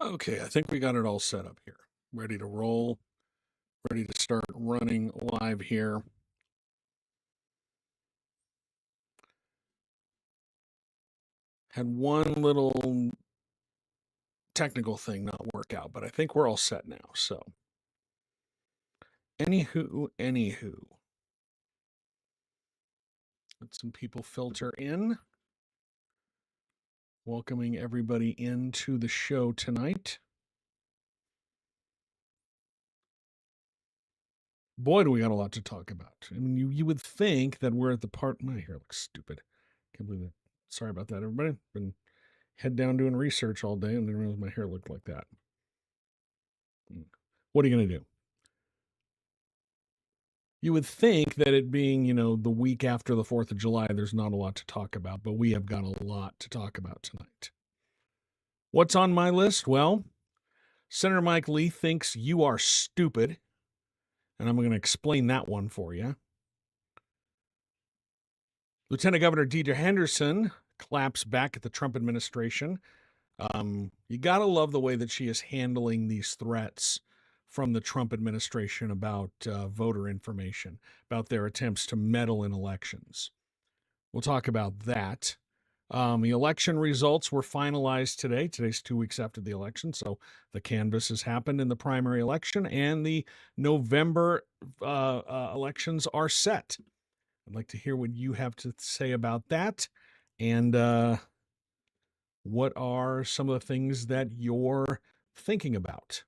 Okay, I think we got it all set up here. Ready to roll, ready to start running live here. Had one little technical thing not work out, but I think we're all set now. So, anywho, let some people filter in. Welcoming everybody into the show tonight. Boy, do we got a lot to talk about. I mean, you would think that we're at the part. My hair looks stupid. Can't believe that. Sorry about that, everybody. Been head down doing research all day and didn't realize my hair looked like that. What are you going to do? You would think that it being, the week after the 4th of July, there's not a lot to talk about, but we have got a lot to talk about tonight. What's on my list? Well, Senator Mike Lee thinks you are stupid, and I'm going to explain that one for you. Lieutenant Governor Deidre Henderson claps back at the Trump administration. You got to love the way that she is handling these threats from the Trump administration about voter information, about their attempts to meddle in elections. We'll talk about that. The election results were finalized today. Today's 2 weeks after the election, so the canvass has happened in the primary election, and the November elections are set. I'd like to hear what you have to say about that, and what are some of the things that you're thinking about?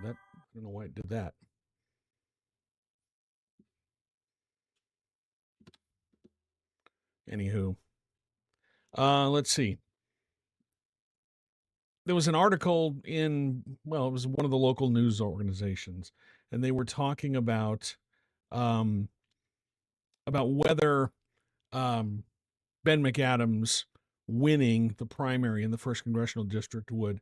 I don't know why it did that. Anywho, let's see. There was an article in, it was one of the local news organizations, and they were talking about whether Ben McAdams winning the primary in the 1st Congressional District would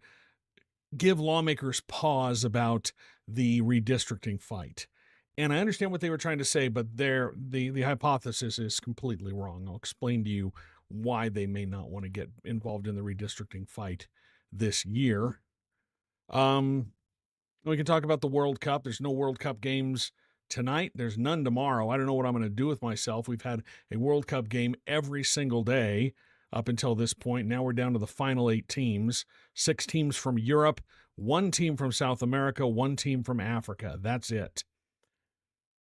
give lawmakers pause about the redistricting fight. And I understand what they were trying to say, but the hypothesis is completely wrong. I'll explain to you why they may not want to get involved in the redistricting fight this year. We can talk about the World Cup. There's no World Cup games tonight. There's none tomorrow. I don't know what I'm going to do with myself. We've had a World Cup game every single day up until this point. Now we're down to the final 8 teams, 6 teams from Europe, 1 team from South America, 1 team from Africa. That's it.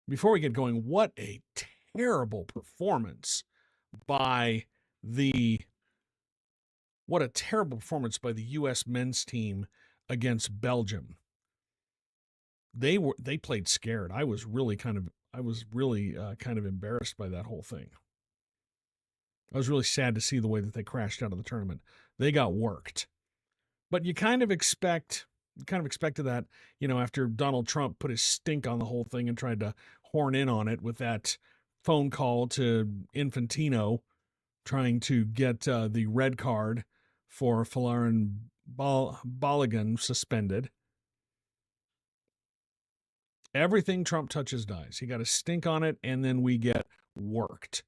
Before we get going, what a terrible performance by the U.S. men's team against Belgium. They played scared. I was really kind of embarrassed by that whole thing. I was really sad to see the way that they crashed out of the tournament. They got worked. But you kind of expected that, after Donald Trump put his stink on the whole thing and tried to horn in on it with that phone call to Infantino trying to get the red card for Folarin Balogun suspended. Everything Trump touches dies. He got a stink on it, and then we get worked.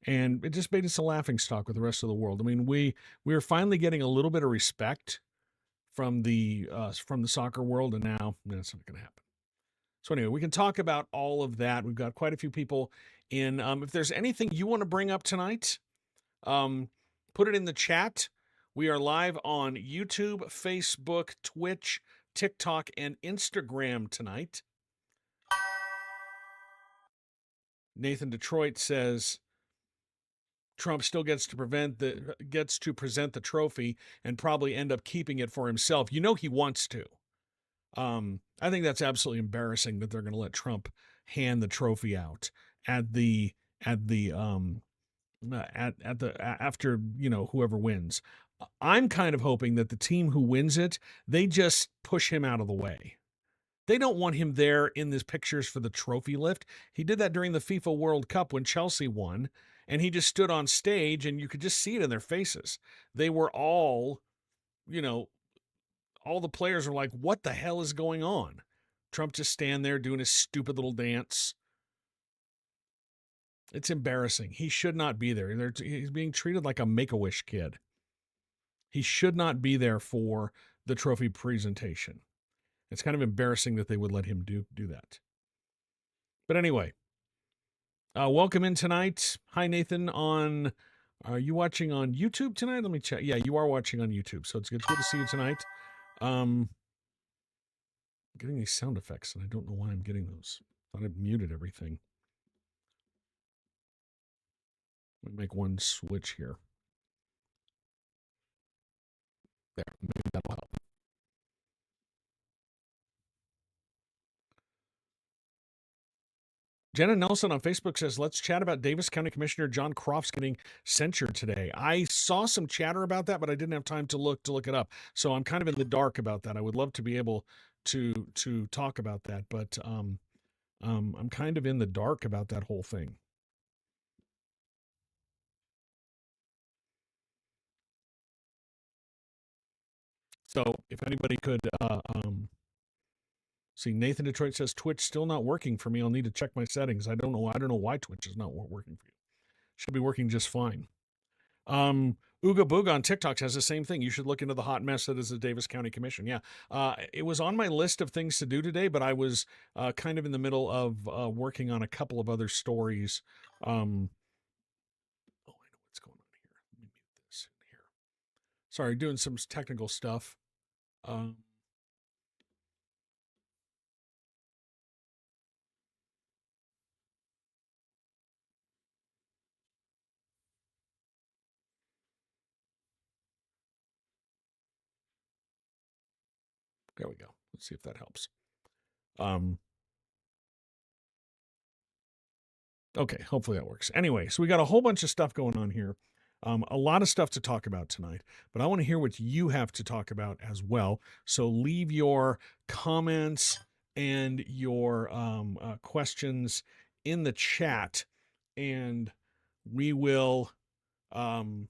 And it just made us a laughing stock with the rest of the world. I mean, we are finally getting a little bit of respect from the soccer world, and now that's not going to happen. So anyway, we can talk about all of that. We've got quite a few people in. If there's anything you want to bring up tonight, put it in the chat. We are live on YouTube, Facebook, Twitch, TikTok, and Instagram tonight. Nathan Detroit says Trump still gets to present the trophy and probably end up keeping it for himself. He wants to. I think that's absolutely embarrassing that they're going to let Trump hand the trophy out after whoever wins. I'm kind of hoping that the team who wins it, they just push him out of the way. They don't want him there in these pictures for the trophy lift. He did that during the FIFA World Cup when Chelsea won, and he just stood on stage, and you could just see it in their faces. They were all, all the players were like, what the hell is going on? Trump just stand there doing his stupid little dance. It's embarrassing. He should not be there. He's being treated like a Make-A-Wish kid. He should not be there for the trophy presentation. It's kind of embarrassing that they would let him do that. But anyway, welcome in tonight. Hi, Nathan. Are you watching on YouTube tonight? Let me check. Yeah, you are watching on YouTube, so it's good to see you tonight. I'm getting these sound effects, and I don't know why I'm getting those. I thought I'd muted everything. Let me make one switch here. There, maybe that'll help. Jenna Nelson on Facebook says, let's chat about Davis County Commissioner John Crofts getting censured today. I saw some chatter about that, but I didn't have time to look it up. So I'm kind of in the dark about that. I would love to be able to talk about that, but I'm kind of in the dark about that whole thing. So if anybody could see, Nathan Detroit says Twitch still not working for me. I'll need to check my settings. I don't know why Twitch is not working for you. Should be working just fine. Ooga Booga on TikTok has the same thing. You should look into the hot mess that is the Davis County Commission. Yeah, it was on my list of things to do today, but I was kind of in the middle of working on a couple of other stories. Oh, I know what's going on here. Let me mute this here. Sorry, doing some technical stuff. There we go. Let's see if that helps. Okay, hopefully that works. Anyway, so we got a whole bunch of stuff going on here. A lot of stuff to talk about tonight, but I want to hear what you have to talk about as well. So leave your comments and your questions in the chat, and we will, and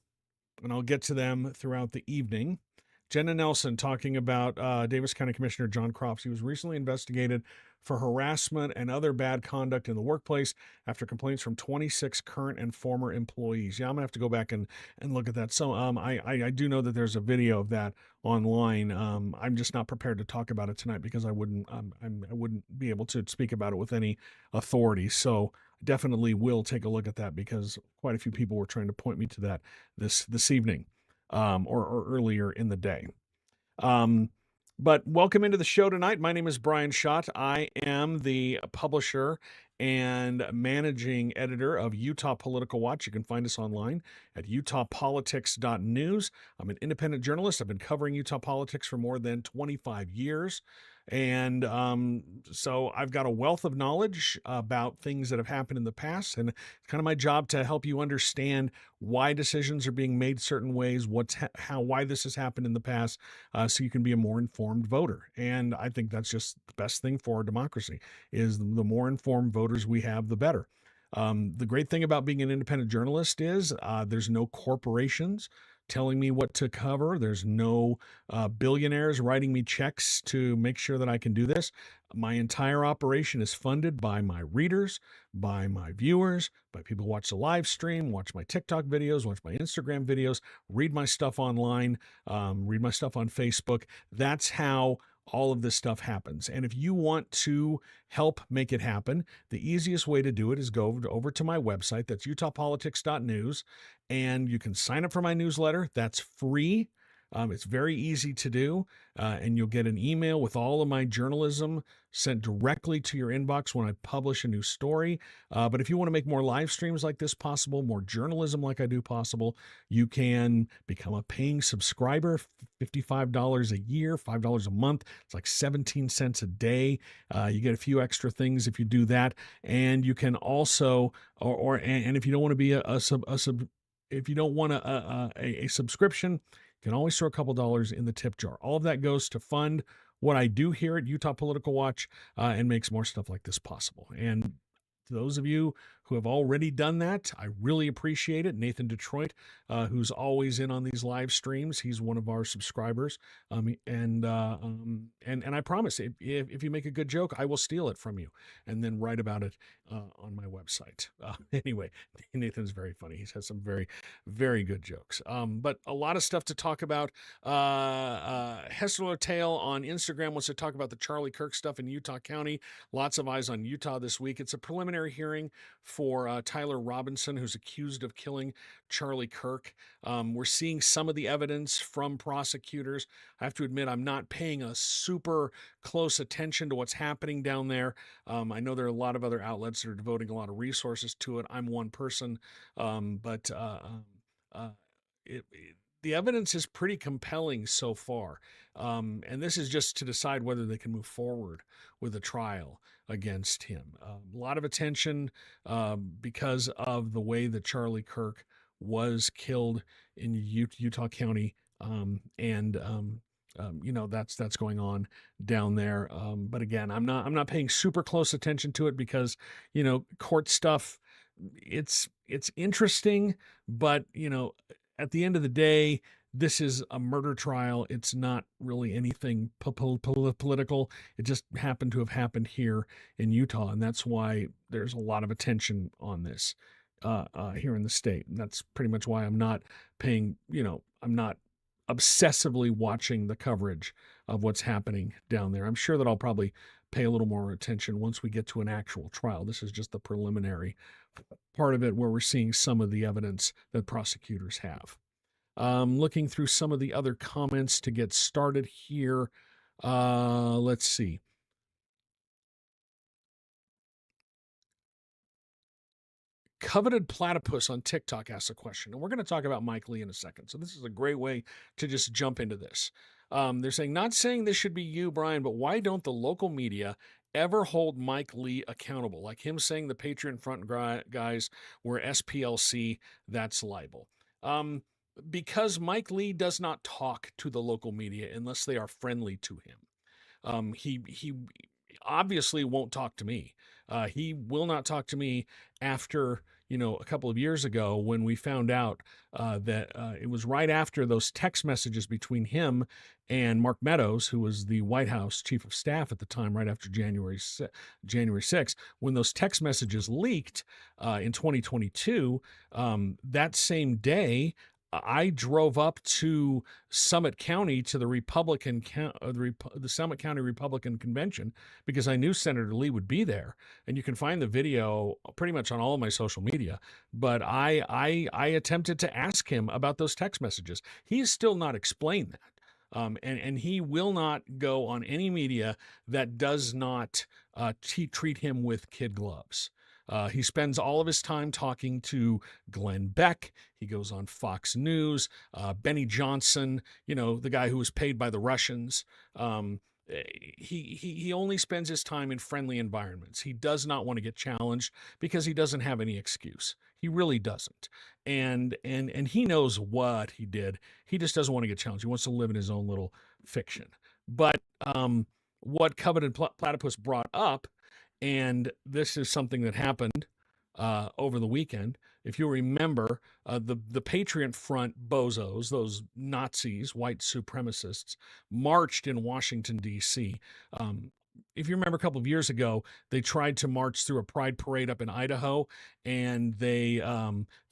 I'll get to them throughout the evening. Jenna Nelson talking about Davis County Commissioner John Crofts. He was recently investigated for harassment and other bad conduct in the workplace after complaints from 26 current and former employees. Yeah, I'm gonna have to go back and look at that. So I do know that there's a video of that online. I'm just not prepared to talk about it tonight because I wouldn't be able to speak about it with any authority. So definitely will take a look at that because quite a few people were trying to point me to that this evening. Or earlier in the day. But welcome into the show tonight. My name is Brian Schott. I am the publisher and managing editor of Utah Political Watch. You can find us online at utahpolitics.news. I'm an independent journalist. I've been covering Utah politics for more than 25 years. And so I've got a wealth of knowledge about things that have happened in the past, and it's kind of my job to help you understand why decisions are being made certain ways, why this has happened in the past, so you can be a more informed voter. And I think that's just the best thing for our democracy is the more informed voters we have, the better. The great thing about being an independent journalist is there's no corporations telling me what to cover. There's no billionaires writing me checks to make sure that I can do this. My entire operation is funded by my readers, by my viewers, by people who watch the live stream, watch my TikTok videos, watch my Instagram videos, read my stuff online, read my stuff on Facebook. That's how all of this stuff happens. And if you want to help make it happen, the easiest way to do it is go over to my website. That's utahpolitics.news. And you can sign up for my newsletter. That's free. It's very easy to do, and you'll get an email with all of my journalism sent directly to your inbox when I publish a new story. But if you want to make more live streams like this possible, more journalism like I do possible, you can become a paying subscriber, $55 a year, $5 a month. It's like 17 cents a day. You get a few extra things if you do that. And you can also, and if you don't want to be if you don't want a subscription, you can always throw a couple dollars in the tip jar. All of that goes to fund what I do here at Utah Political Watch and makes more stuff like this possible. And to those of you who have already done that. I really appreciate it. Nathan Detroit, who's always in on these live streams, he's one of our subscribers. And I promise, if you make a good joke, I will steal it from you and then write about it on my website. Anyway, Nathan's very funny. He's had some very, very good jokes. But a lot of stuff to talk about. Hessler Tale on Instagram wants to talk about the Charlie Kirk stuff in Utah County. Lots of eyes on Utah this week. It's a preliminary hearing for Tyler Robinson, who's accused of killing Charlie Kirk. We're seeing some of the evidence from prosecutors. I have to admit, I'm not paying a super close attention to what's happening down there. I know there are a lot of other outlets that are devoting a lot of resources to it. I'm one person, but the evidence is pretty compelling so far. And this is just to decide whether they can move forward with a trial against him. A lot of attention because of the way that Charlie Kirk was killed in Utah County. That's going on down there. But again, I'm not paying super close attention to it because, court stuff, it's interesting, but at the end of the day, this is a murder trial. It's not really anything political. It just happened to have happened here in Utah, and that's why there's a lot of attention on this here in the state. And that's pretty much why I'm not paying, I'm not obsessively watching the coverage of what's happening down there. I'm sure that I'll probably pay a little more attention once we get to an actual trial. This is just the preliminary part of it where we're seeing some of the evidence that prosecutors have. Looking through some of the other comments to get started here. Let's see. Coveted Platypus on TikTok asks a question, and we're going to talk about Mike Lee in a second. So this is a great way to just jump into this. They're saying, not saying this should be you, Brian, but why don't the local media ever hold Mike Lee accountable? Like him saying the Patriot Front guys were SPLC, that's libel. Because Mike Lee does not talk to the local media unless they are friendly to him. He obviously won't talk to me. He will not talk to me after, a couple of years ago when we found out that it was right after those text messages between him and Mark Meadows, who was the White House chief of staff at the time, right after January 6th, when those text messages leaked in 2022, that same day, I drove up to Summit County to the the Summit County Republican Convention because I knew Senator Lee would be there, and you can find the video pretty much on all of my social media. But I attempted to ask him about those text messages. He has still not explained that. And he will not go on any media that does not treat him with kid gloves. He spends all of his time talking to Glenn Beck. He goes on Fox News, Benny Johnson, the guy who was paid by the Russians. He only spends his time in friendly environments. He does not want to get challenged because he doesn't have any excuse. He really doesn't. And he knows what he did. He just doesn't want to get challenged. He wants to live in his own little fiction. But what Coveted Platypus brought up, and this is something that happened over the weekend. If you remember, the Patriot Front bozos, those Nazis, white supremacists, marched in Washington, D.C. If you remember a couple of years ago, they tried to march through a pride parade up in Idaho, and they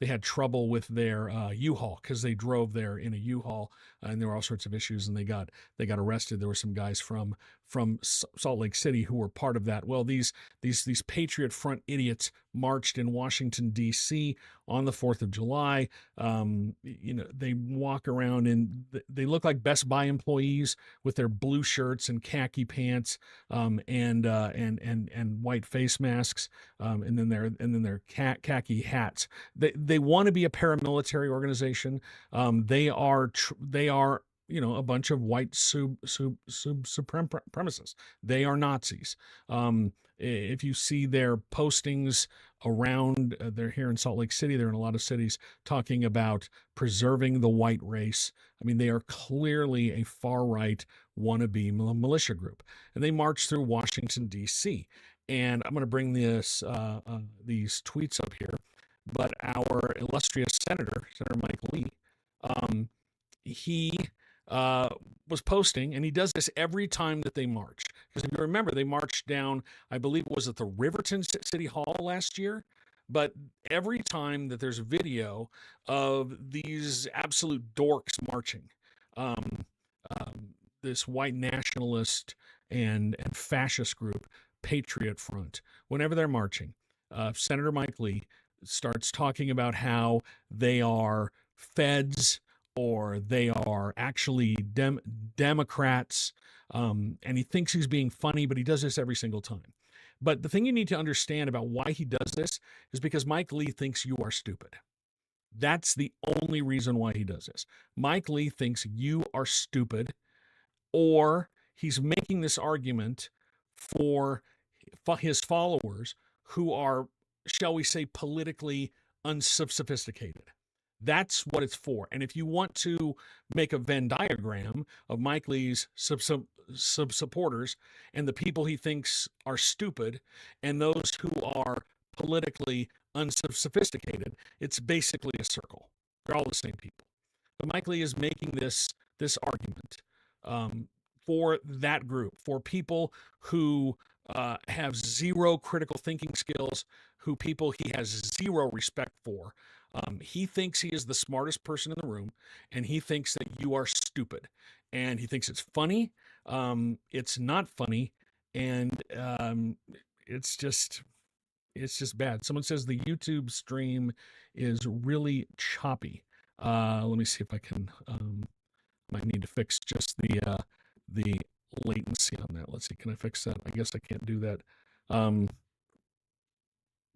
had trouble with their U-Haul because they drove there in a U-Haul, and there were all sorts of issues, and they got arrested. There were some guys from Salt Lake City who were part of that. Well, these Patriot Front idiots marched in Washington, D.C. on the 4th of July. They walk around and they look like Best Buy employees with their blue shirts and khaki pants, and white face masks, and then their khaki hats. They want to be a paramilitary organization. They are a bunch of white supremacists. They are Nazis. If you see their postings around, they're here in Salt Lake City, they're in a lot of cities, talking about preserving the white race. I mean, they are clearly a far-right wannabe militia group. And they march through Washington, D.C. And I'm going to bring these tweets up here. But our illustrious Senator Mike Lee, he was posting, and he does this every time that they march. Because if you remember, they marched down, I believe it was at the Riverton City Hall last year. But every time that there's a video of these absolute dorks marching, um, this white nationalist and fascist group, Patriot Front, whenever they're marching, Senator Mike Lee starts talking about how they are feds or they are actually Democrats. And he thinks he's being funny, but he does this every single time. But the thing you need to understand about why he does this is because Mike Lee thinks you are stupid. That's the only reason why he does this. Mike Lee thinks you are stupid, or he's making this argument for his followers who are, shall we say, politically unsophisticated. That's what it's for. And if you want to make a Venn diagram of Mike Lee's supporters and the people he thinks are stupid and those who are politically unsophisticated, it's basically a circle. They're all the same people. But Mike Lee is making this argument for that group, for people who have zero critical thinking skills, who people he has zero respect for. He thinks he is the smartest person in the room, and he thinks that you are stupid. And he thinks it's funny. It's not funny, and it's just bad. Someone says the YouTube stream is really choppy. Let me see if I can. Might need to fix just the latency on that. Let's see. Can I fix that? I guess I can't do that. I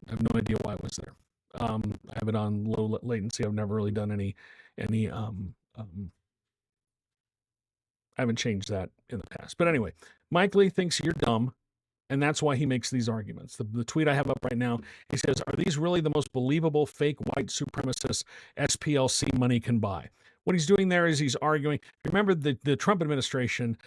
have no idea why it was there. I have it on low latency. I've never really done any. I haven't changed that in the past. But anyway, Mike Lee thinks you're dumb, and that's why he makes these arguments. The tweet I have up right now, he says, "Are these really the most believable fake white supremacist SPLC money can buy?" What he's doing there is he's arguing. Remember, the Trump administration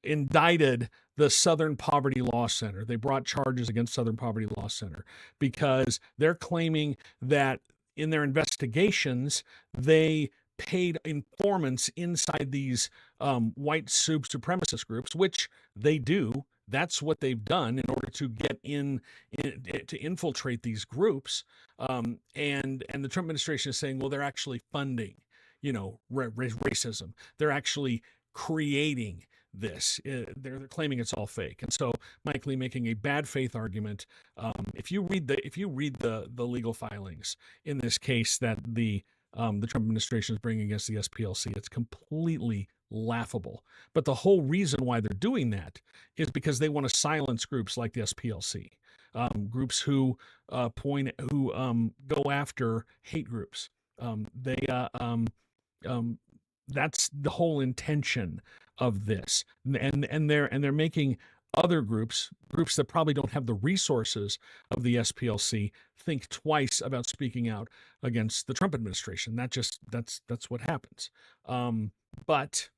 indicted the Southern Poverty Law Center. They brought charges against Southern Poverty Law Center because they're claiming that in their investigations, they paid informants inside these white supremacist groups, which they do. That's what they've done in order to get in to infiltrate these groups. And the Trump administration is saying, well, they're actually funding, racism. They're actually creating this. They're claiming it's all fake. And so Mike Lee making a bad faith argument. If you read the legal filings in this case that the Trump administration is bringing against the SPLC, it's completely laughable. But the whole reason why they're doing that is because they want to silence groups like the SPLC, groups who go after hate groups. That's the whole intention of this, and they're making other groups that probably don't have the resources of the SPLC think twice about speaking out against the Trump administration. That's what happens. But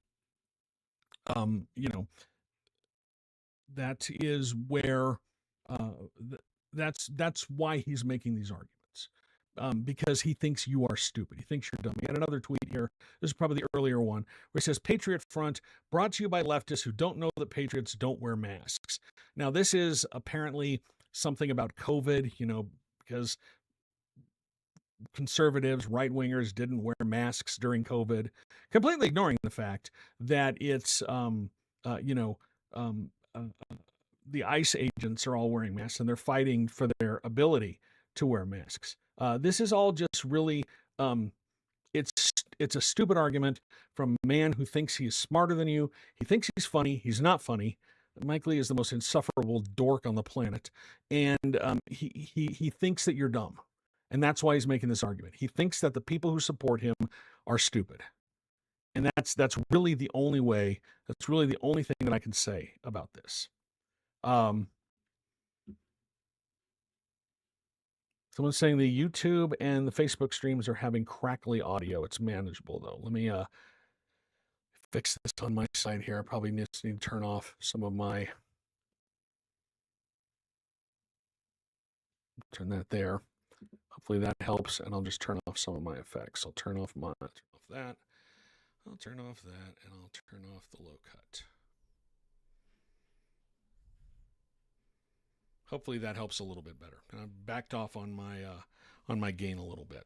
that is where that's why he's making these arguments. Because he thinks you are stupid. He thinks you're dumb. He had another tweet here. This is probably the earlier one where he says, "Patriot Front brought to you by leftists who don't know that patriots don't wear masks." Now, this is apparently something about COVID, because conservatives, right-wingers didn't wear masks during COVID, completely ignoring the fact that it's, the ICE agents are all wearing masks and they're fighting for their ability to wear masks. This is all just really, it's a stupid argument from a man who thinks he's smarter than you. He thinks he's funny. He's not funny. Mike Lee is the most insufferable dork on the planet, and he thinks that you're dumb, and that's why he's making this argument. He thinks that the people who support him are stupid, and that's really the only way. That's really the only thing that I can say about this. Someone's saying the YouTube and the Facebook streams are having crackly audio. It's manageable, though. Let me fix this on my side here. I probably need to turn off some of my Turn that there. Hopefully that helps, and I'll just turn off some of my effects. I'll turn off that. I'll turn off that, and I'll turn off the low cut. Hopefully that helps a little bit better. And I backed off on my gain a little bit,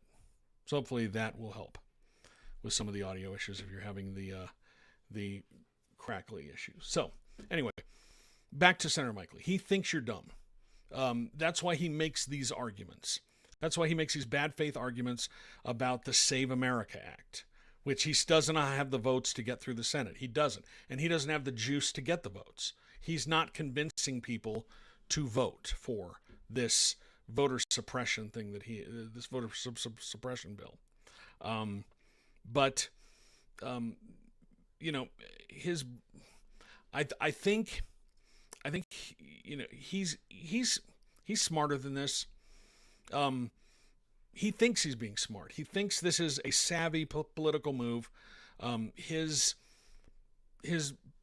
so hopefully that will help with some of the audio issues if you're having the crackly issues. So anyway, back to Senator Mike Lee. He thinks you're dumb. That's why he makes these arguments. That's why he makes these bad faith arguments about the Save America Act, which he doesn't have the votes to get through the Senate. He doesn't. And he doesn't have the juice to get the votes. He's not convincing people to vote for this voter suppression thing this voter suppression bill. But I think he's smarter than this. He thinks he's being smart. He thinks this is a savvy political move. His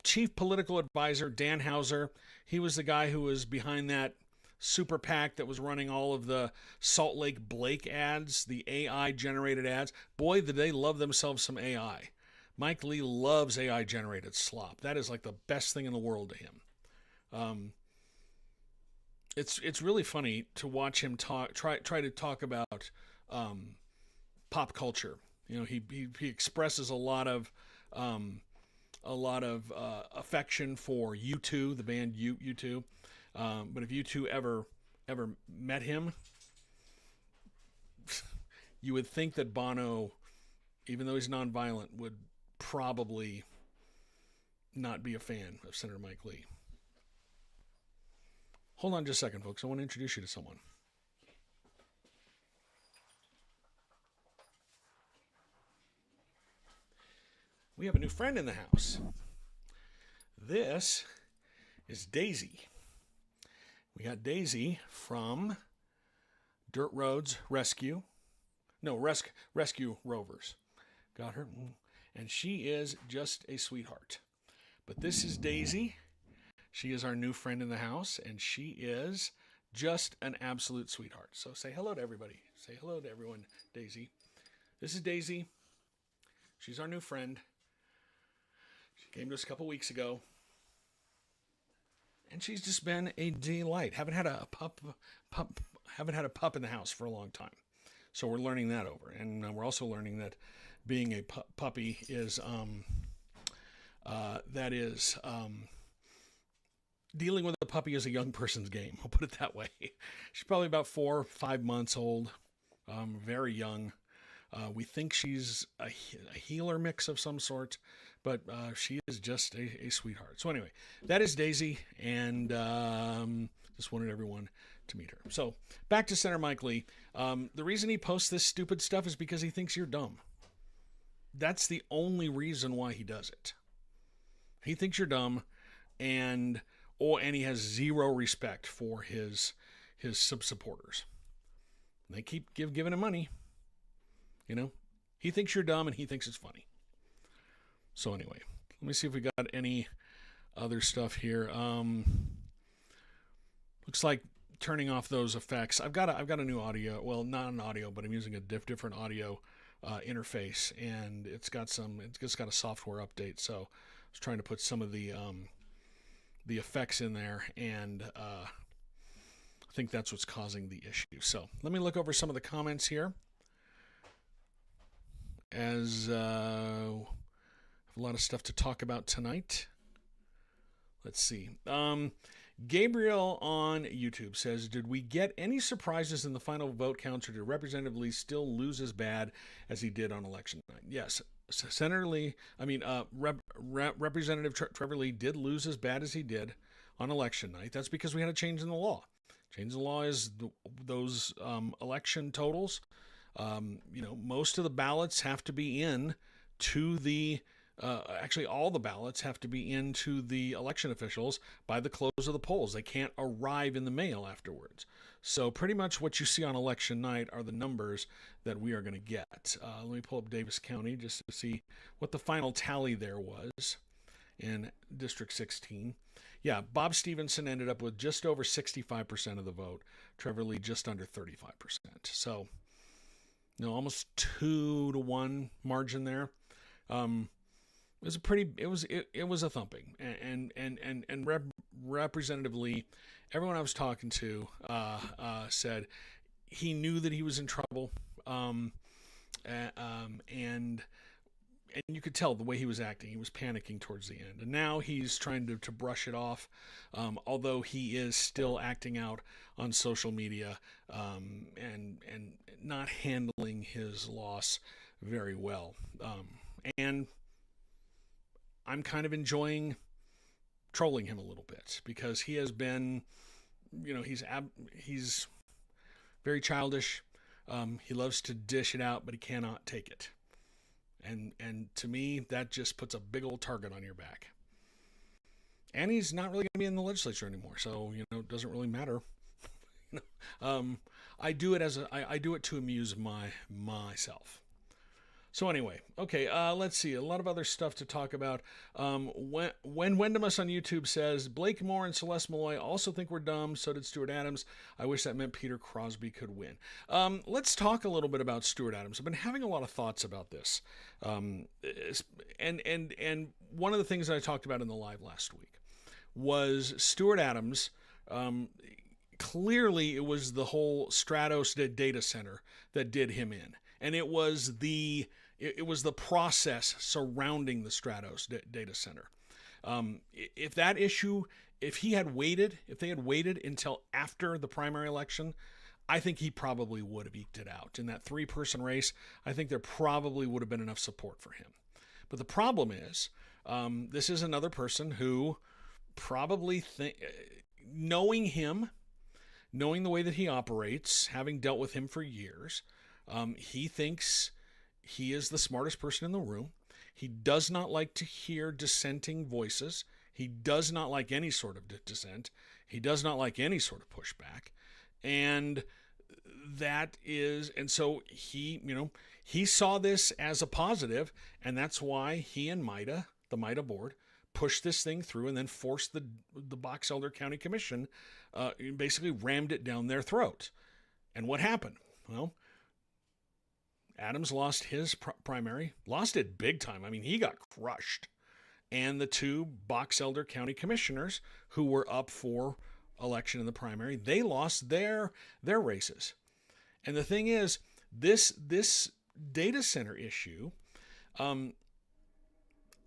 chief political advisor, Dan Houser, he was the guy who was behind that super PAC that was running all of the Salt Lake Blake ads, the AI-generated ads. Boy, did they love themselves some AI. Mike Lee loves AI-generated slop. That is like the best thing in the world to him. It's really funny to watch him try to talk about pop culture. He expresses a lot of affection for U2, the band U2. But if U2 ever met him, you would think that Bono, even though he's nonviolent, would probably not be a fan of Senator Mike Lee. Hold on just a second, folks. I want to introduce you to someone. We have a new friend in the house. This is Daisy. We got Daisy from Dirt Roads Rescue. No, Rescue Rovers. Got her. And she is just a sweetheart. But this is Daisy. She is our new friend in the house, and she is just an absolute sweetheart. So say hello to everybody. Say hello to everyone, Daisy. This is Daisy. She's our new friend. She came to us a couple weeks ago. And she's just been a delight. Haven't had a pup in the house for a long time. So we're learning that over. And we're also learning that being a puppy is dealing with a puppy is a young person's game. I'll put it that way. She's probably about 4 or 5 months old, very young. We think she's a healer mix of some sort, but she is just a sweetheart. So anyway, that is Daisy, and just wanted everyone to meet her. So back to Senator Mike Lee. The reason he posts this stupid stuff is because he thinks you're dumb. That's the only reason why he does it. He thinks you're dumb, and he has zero respect for his supporters. They keep giving him money. He thinks you're dumb, and he thinks it's funny. So anyway, let me see if we got any other stuff here. Looks like turning off those effects. I've got a new audio. Well, not an audio, but I'm using a different audio interface, and it's just got a software update. So I was trying to put some of the effects in there, and I think that's what's causing the issue. So let me look over some of the comments here. As a lot of stuff to talk about tonight. Let's see. Gabriel on YouTube says, did we get any surprises in the final vote count, or did Representative Lee still lose as bad as he did on election night? Yes. Representative Trevor Lee did lose as bad as he did on election night. That's because we had a change in the law. Change in the law is those election totals. Most of the ballots have to be in to the actually all the ballots have to be into the election officials by the close of the polls. They can't arrive in the mail afterwards. So pretty much what you see on election night are the numbers that we are going to get. Let me pull up Davis County just to see what the final tally there was in District 16. Yeah, Bob Stevenson ended up with just over 65% of the vote. Trevor Lee just under 35%. So, almost 2-1 margin there. It was a pretty. It was a thumping, and Representative Lee, everyone I was talking to said he knew that he was in trouble, and you could tell the way he was acting. He was panicking towards the end, and now he's trying to brush it off. Although he is still acting out on social media, and not handling his loss very well, and I'm kind of enjoying trolling him a little bit because he has been, he's very childish. He loves to dish it out, but he cannot take it. And to me, that just puts a big old target on your back. And he's not really going to be in the legislature anymore, so it doesn't really matter. I do it to amuse myself. So anyway, okay, let's see. A lot of other stuff to talk about. When Wendemus on YouTube says, Blake Moore and Celeste Malloy also think we're dumb, so did Stuart Adams. I wish that meant Peter Crosby could win. Let's talk a little bit about Stuart Adams. I've been having a lot of thoughts about this. And one of the things that I talked about in the live last week was Stuart Adams. Clearly, it was the whole Stratos data center that did him in. And it was the process surrounding the Stratos data center. If they had waited until after the primary election, I think he probably would have eked it out. In that 3-person race, I think there probably would have been enough support for him. But the problem is, this is another person who probably knowing him, knowing the way that he operates, having dealt with him for years, he thinks he is the smartest person in the room. He does not like to hear dissenting voices. He does not like any sort of dissent. He does not like any sort of pushback. And so he saw this as a positive, and that's why he and the MITA board, pushed this thing through and then forced the Box Elder County Commission, basically rammed it down their throat. And what happened? Well, Adams lost his primary, lost it big time. I mean, he got crushed. And the 2 Box Elder County commissioners who were up for election in the primary, they lost their races. And the thing is, this data center issue,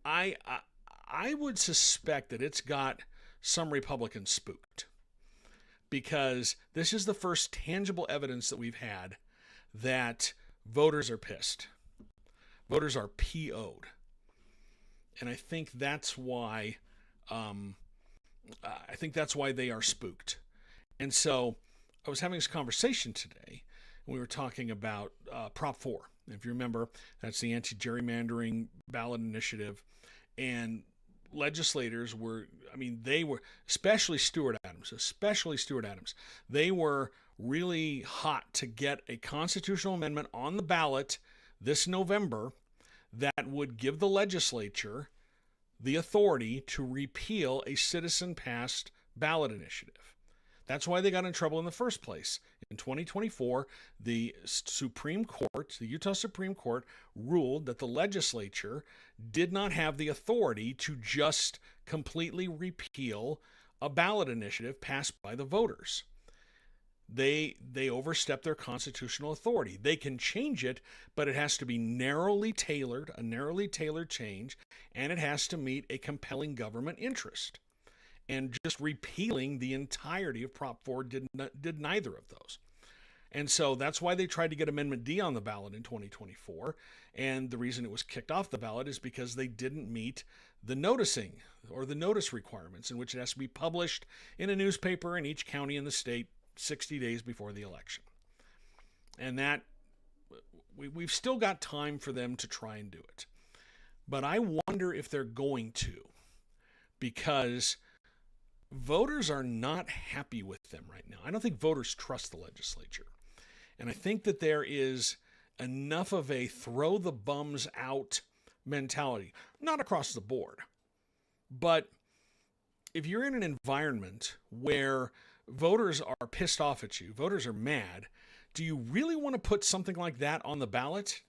I would suspect that it's got some Republicans spooked, because this is the first tangible evidence that we've had that voters are pissed. Voters are PO'd. And I think that's why they are spooked. And so I was having this conversation today, and we were talking about Prop 4. And if you remember, that's the anti-gerrymandering ballot initiative. And legislators they were, especially Stuart Adams, they were really hot to get a constitutional amendment on the ballot this November that would give the legislature the authority to repeal a citizen-passed ballot initiative. That's why they got in trouble in the first place. In 2024, the Utah Supreme Court ruled that the legislature did not have the authority to just completely repeal a ballot initiative passed by the voters. They overstep their constitutional authority. They can change it, but it has to be a narrowly tailored change, and it has to meet a compelling government interest. And just repealing the entirety of Prop 4 did neither of those. And so that's why they tried to get Amendment D on the ballot in 2024. And the reason it was kicked off the ballot is because they didn't meet the noticing or the notice requirements, in which it has to be published in a newspaper in each county in the state 60 days before the election. And that we've still got time for them to try and do it. But I wonder if they're going to, because voters are not happy with them right now. I don't think voters trust the legislature. And I think that there is enough of a throw the bums out mentality, not across the board, but if you're in an environment where voters are pissed off at you, voters are mad, do you really want to put something like that on the ballot?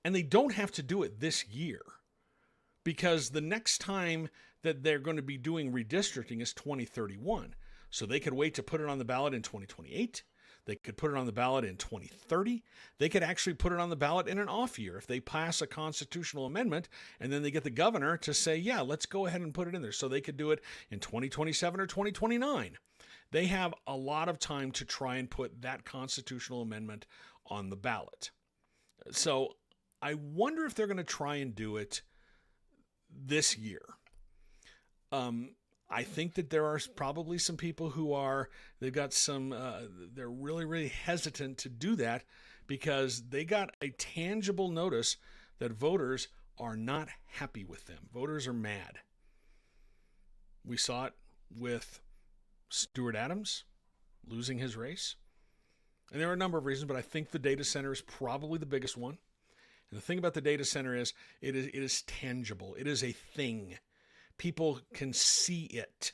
And they don't have to do it this year, because the next time that they're going to be doing redistricting is 2031. So they could wait to put it on the ballot in 2028. They could put it on the ballot in 2030. They could actually put it on the ballot in an off year if they pass a constitutional amendment and then they get the governor to say, yeah, let's go ahead and put it in there. So they could do it in 2027 or 2029. They have a lot of time to try and put that constitutional amendment on the ballot. So I wonder if they're going to try and do it this year. I think that there are probably some people who they've got some, they're really, really hesitant to do that because they got a tangible notice that voters are not happy with them. Voters are mad. We saw it with Stuart Adams losing his race. And there are a number of reasons, but I think the data center is probably the biggest one. And the thing about the data center is it is tangible. It is a thing. People can see it,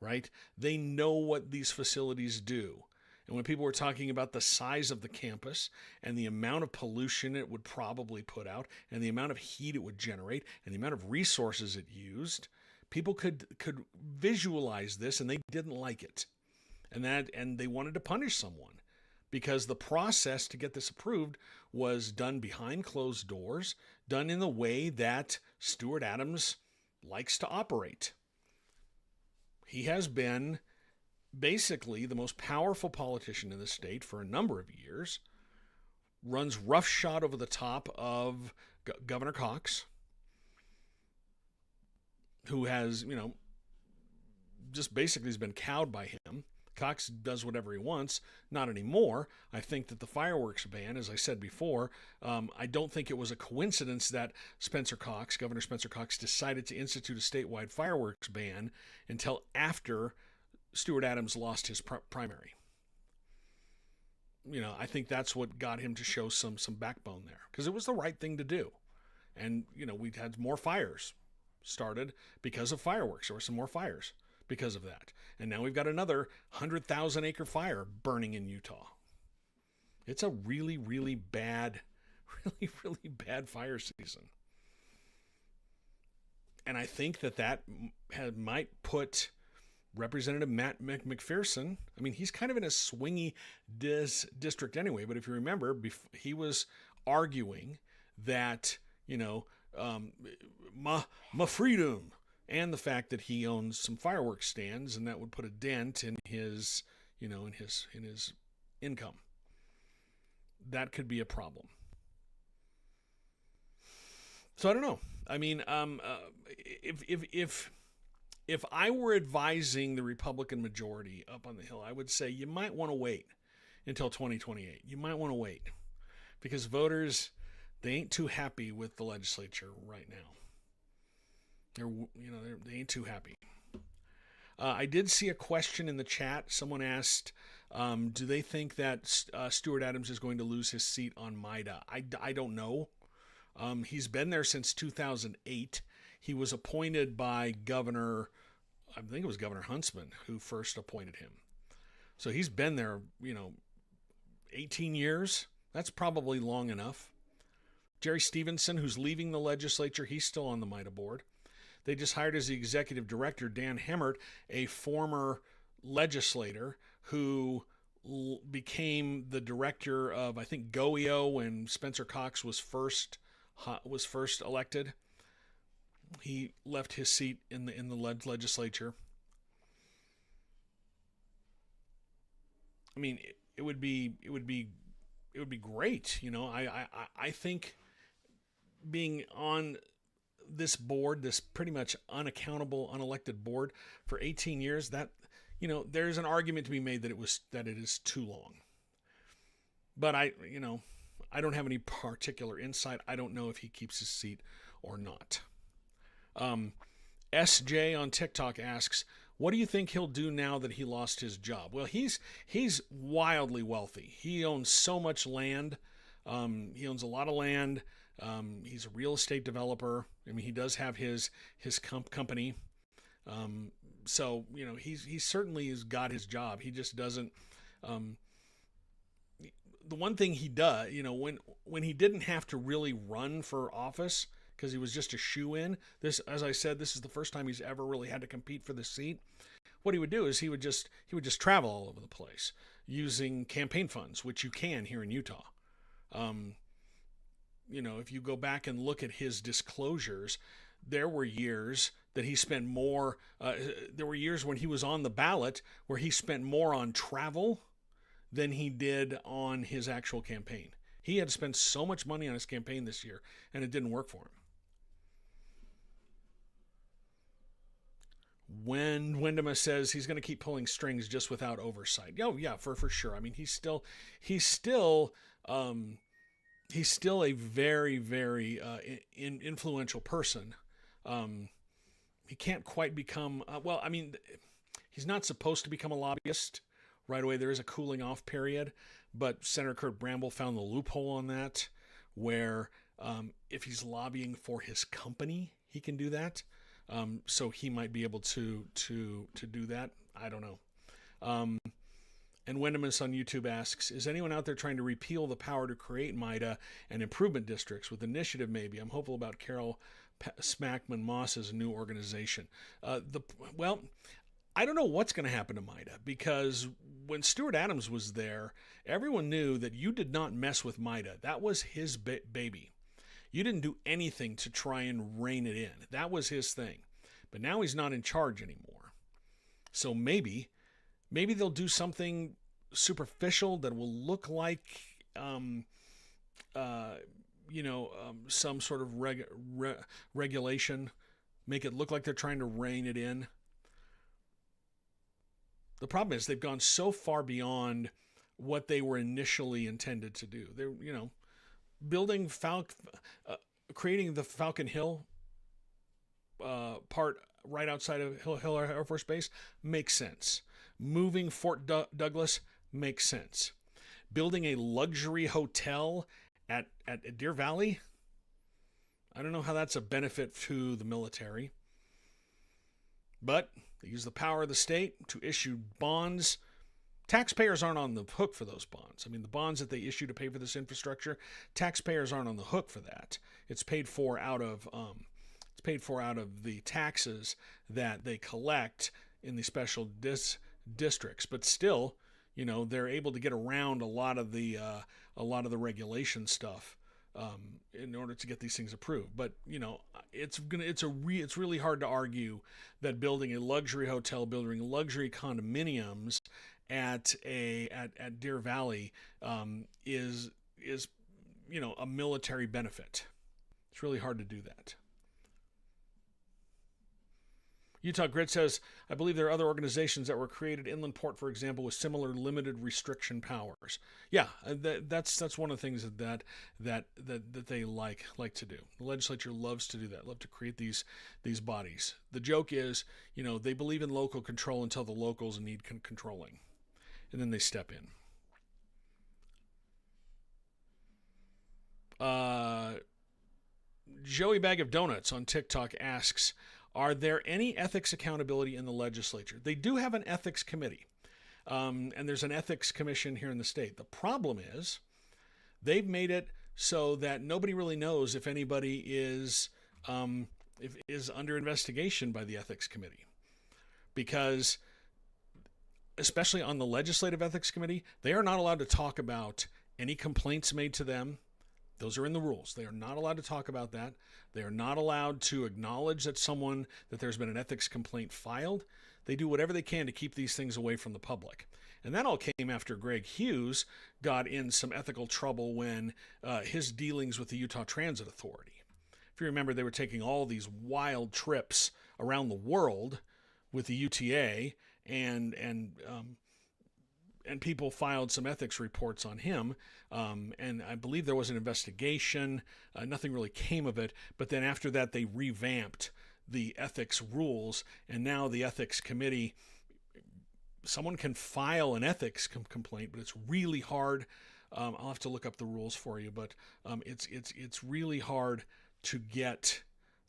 right? They know what these facilities do. And when people were talking about the size of the campus and the amount of pollution it would probably put out and the amount of heat it would generate and the amount of resources it used, people could visualize this, and they didn't like it. And they wanted to punish someone because the process to get this approved was done behind closed doors, done in the way that Stuart Adams likes to operate. He has been basically the most powerful politician in the state for a number of years, runs roughshod over the top of Governor Cox, who has, just basically has been cowed by him. Cox does whatever he wants. Not anymore. I think that the fireworks ban, as I said before, I don't think it was a coincidence that Governor Spencer Cox, decided to institute a statewide fireworks ban until after Stuart Adams lost his primary. I think that's what got him to show some backbone there, because it was the right thing to do. And, we had more fires started because of fireworks. There were some more fires because of that. And now we've got another 100,000 acre fire burning in Utah. It's a really, really bad, really, really bad fire season. And I think that might put Representative Matt McPherson, he's kind of in a swingy district anyway, but if you remember, he was arguing that, my freedom, and the fact that he owns some fireworks stands, and that would put a dent in his, in his income. That could be a problem. So I don't know. If I were advising the Republican majority up on the Hill, I would say you might want to wait until 2028. You might want to wait because voters, they ain't too happy with the legislature right now. They ain't too happy. I did see a question in the chat. Someone asked, do they think that Stuart Adams is going to lose his seat on MIDA? I don't know. He's been there since 2008. He was appointed by Governor Huntsman, who first appointed him. So he's been there, 18 years. That's probably long enough. Jerry Stevenson, who's leaving the legislature, he's still on the MIDA board. They just hired as the executive director Dan Hemmert, a former legislator who became the director of, I think, GOEO when Spencer Cox was first elected. He left his seat in the legislature. It would be great. I think being on this board, this pretty much unaccountable, unelected board for 18 years, that, there's an argument to be made that it is too long. But I don't have any particular insight. I don't know if he keeps his seat or not. SJ on TikTok asks, what do you think he'll do now that he lost his job? Well, he's wildly wealthy. He owns so much land. He owns a lot of land. He's a real estate developer. He does have his company. So he certainly has got his job. He just doesn't. Um, the one thing he does, when he didn't have to really run for office because he was just a shoe-in. This, as I said, this is the first time he's ever really had to compete for the seat. What he would do is he would just travel all over the place using campaign funds, which you can here in Utah. If you go back and look at his disclosures, there were years that he spent more. There were years when he was on the ballot where he spent more on travel than he did on his actual campaign. He had to spend so much money on his campaign this year, and it didn't work for him. When Windema says he's going to keep pulling strings just without oversight. Oh yeah, for sure. I mean, he's still a very, very influential person. He can't quite become, he's not supposed to become a lobbyist right away. There is a cooling off period, but Senator Kurt Bramble found the loophole on that where if he's lobbying for his company, he can do that. So he might be able to do that. I don't know. And Wendemus on YouTube asks, is anyone out there trying to repeal the power to create MIDA and improvement districts with initiative maybe? I'm hopeful about Carol Smackman Moss's new organization. I don't know what's going to happen to MIDA, because when Stuart Adams was there, everyone knew that you did not mess with MIDA. That was his baby. You didn't do anything to try and rein it in. That was his thing. But now he's not in charge anymore. So maybe they'll do something superficial that will look like, some sort of regulation, make it look like they're trying to rein it in. The problem is they've gone so far beyond what they were initially intended to do. They're, building creating the Falcon Hill part right outside of Hill Air Force Base makes sense. Moving Fort Douglas makes sense. Building a luxury hotel at Deer Valley, I don't know how that's a benefit to the military. But they use the power of the state to issue bonds. Taxpayers aren't on the hook for those bonds. I mean, the bonds that they issue to pay for this infrastructure, taxpayers aren't on the hook for that. It's paid for out of the taxes that they collect in the special districts. But still, they're able to get around a lot of the regulation stuff in order to get these things approved. But it's really hard to argue that building a luxury hotel, building luxury condominiums at Deer Valley is a military benefit. It's really hard to do that. Utah Grid says, I believe there are other organizations that were created, Inland Port, for example, with similar limited restriction powers. Yeah, that's one of the things that they like to do. The legislature loves to do that, love to create these bodies. The joke is, they believe in local control until the locals need controlling, and then they step in. Joey Bag of Donuts on TikTok asks, are there any ethics accountability in the legislature? They do have an ethics committee, and there's an ethics commission here in the state. The problem is they've made it so that nobody really knows if anybody is under investigation by the ethics committee, because especially on the legislative ethics committee, they are not allowed to talk about any complaints made to them. Those are in the rules. They are not allowed to talk about that. They are not allowed to acknowledge that there's been an ethics complaint filed. They do whatever they can to keep these things away from the public. And that all came after Greg Hughes got in some ethical trouble when his dealings with the Utah Transit Authority. If you remember, they were taking all these wild trips around the world with the UTA, and people filed some ethics reports on him, and I believe there was an investigation. Nothing really came of it, but then after that they revamped the ethics rules, and now the ethics committee, someone can file an ethics complaint, but it's really hard. I'll have to look up the rules for you, but it's really hard to get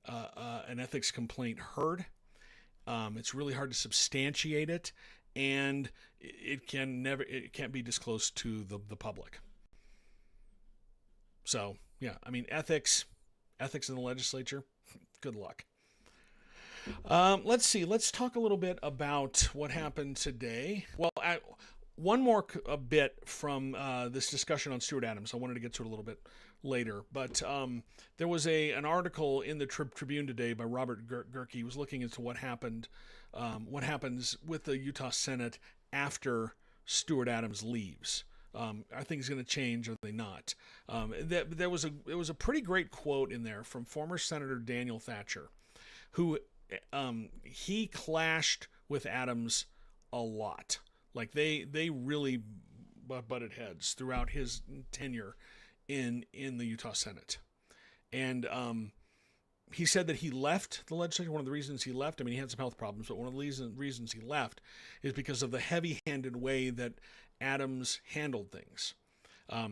an ethics complaint heard. It's really hard to substantiate it, and it can't be disclosed to the public. So yeah, I mean, ethics in the legislature, good luck. Let's see. Let's talk a little bit about what happened today. Well, one more bit from this discussion on Stuart Adams. I wanted to get to it a little bit later, but there was an article in the Tribune today by Robert Gehrke. He was looking into what happens with the Utah Senate after Stuart Adams leaves. Are things going to change? Or are they not? It was a pretty great quote in there from former Senator Daniel Thatcher, who he clashed with Adams a lot. Like they really butted heads throughout his tenure in the Utah Senate, and he said that he left the legislature. One of the reasons he left, I mean, he had some health problems, but one of the reasons he left is because of the heavy-handed way that Adams handled things.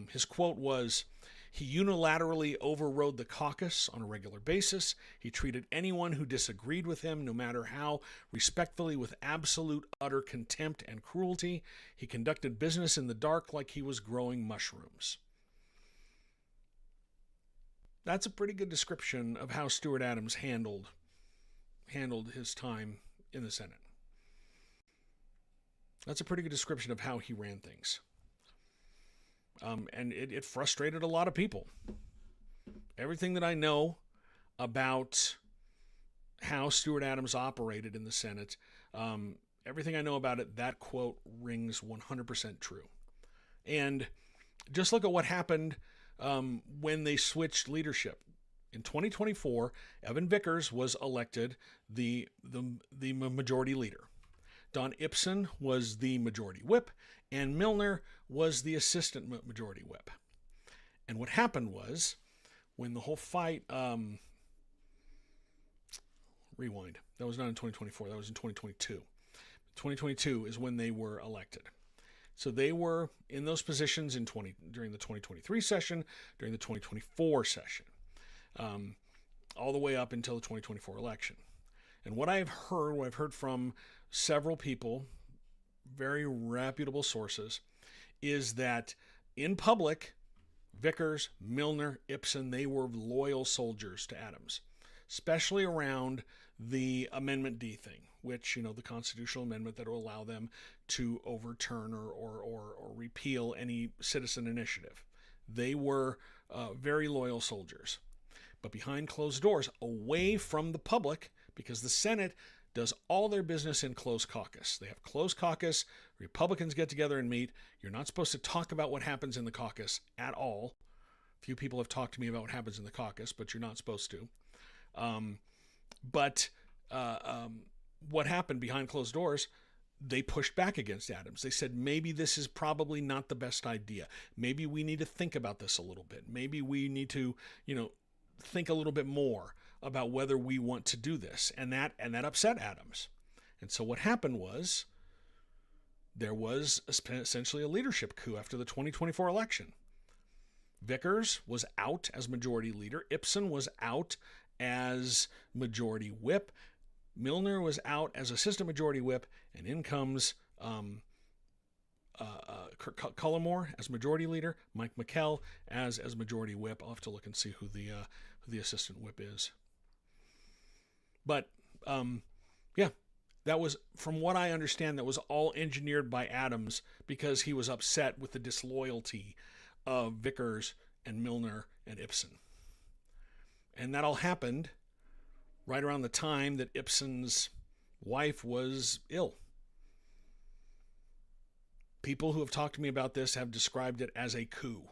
His quote was, "He unilaterally overrode the caucus on a regular basis. He treated anyone who disagreed with him, no matter how respectfully, with absolute utter contempt and cruelty. He conducted business in the dark like he was growing mushrooms." That's a pretty good description of how Stuart Adams handled his time in the Senate. That's a pretty good description of how he ran things. And it frustrated a lot of people. Everything that I know about how Stuart Adams operated in the Senate, everything I know about it, that quote rings 100% true. And just look at what happened when they switched leadership. In 2024, Evan Vickers was elected the majority leader. Don Ipson was the majority whip, and Milner was the assistant majority whip. And what happened was, when the whole fight, rewind, that was not in 2024, that was in 2022. 2022 is when they were elected. So they were in those positions during the 2023 session, during the 2024 session, all the way up until the 2024 election. And what I've heard from several people, very reputable sources, is that in public, Vickers, Milner, Ipson, they were loyal soldiers to Adams, especially around the Amendment D thing, which, the constitutional amendment that will allow them to overturn or repeal any citizen initiative. They were very loyal soldiers. But behind closed doors, away from the public, because the Senate does all their business in closed caucus. They have closed caucus. Republicans get together and meet. You're not supposed to talk about what happens in the caucus at all. Few people have talked to me about what happens in the caucus, but you're not supposed to. What happened behind closed doors, they pushed back against Adams. They said, maybe this is probably not the best idea. Maybe we need to think about this a little bit. Maybe we need to, think a little bit more about whether we want to do this. And that upset Adams. And so what happened was, there was essentially a leadership coup after the 2024 election. Vickers was out as majority leader. Ipson was out as majority whip. Milner was out as assistant majority whip, and in comes Cullimore as majority leader, Mike McKell as majority whip. I'll have to look and see who the assistant whip is. But yeah, that was, from what I understand, that was all engineered by Adams because he was upset with the disloyalty of Vickers and Milner and Ipson. And that all happened right around the time that Ipson's wife was ill. People who have talked to me about this have described it as a coup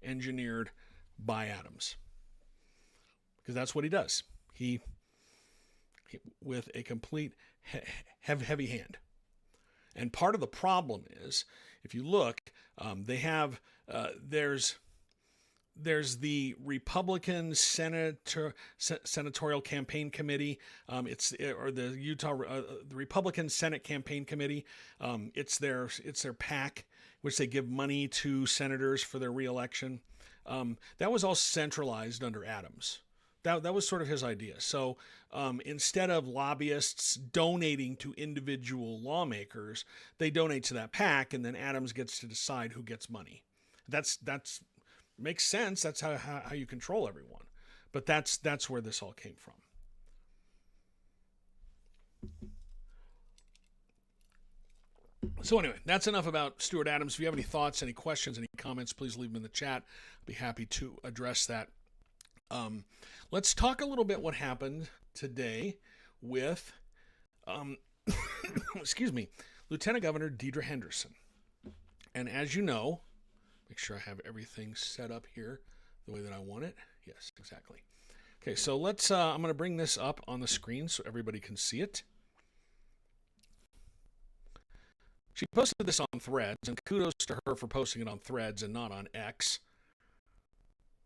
engineered by Adams. Because that's what he does. He with a complete heavy hand. And part of the problem is, if you look, they have, there's the Republican Senatorial Campaign Committee. The Republican Senate Campaign Committee. It's their PAC, which they give money to senators for their reelection. That was all centralized under Adams. That was sort of his idea. So instead of lobbyists donating to individual lawmakers, they donate to that PAC, and then Adams gets to decide who gets money. That's makes sense. That's how you control everyone. But that's where this all came from. So anyway, that's enough about Stuart Adams. If you have any thoughts, any questions, any comments, please leave them in the chat. I'll be happy to address that. Let's talk a little bit what happened today with, excuse me, Lieutenant Governor Deidre Henderson. And as you know, make sure I have everything set up here the way that I want it. Yes, exactly. Okay, so let's, I'm going to bring this up on the screen so everybody can see it. She posted this on Threads, and kudos to her for posting it on Threads and not on X.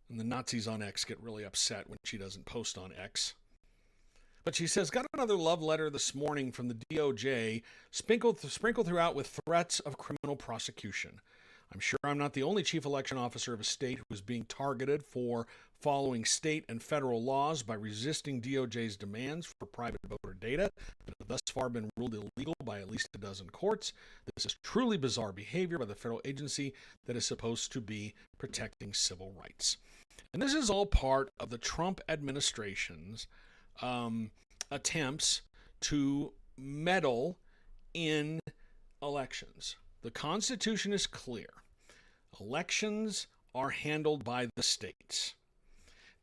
And the Nazis on X get really upset when she doesn't post on X. But she says, got another love letter this morning from the DOJ, sprinkled throughout with threats of criminal prosecution. I'm sure I'm not the only chief election officer of a state who is being targeted for following state and federal laws by resisting DOJ's demands for private voter data that have thus far been ruled illegal by at least a dozen courts. This is truly bizarre behavior by the federal agency that is supposed to be protecting civil rights. And this is all part of the Trump administration's attempts to meddle in elections. The Constitution is clear. Elections are handled by the states.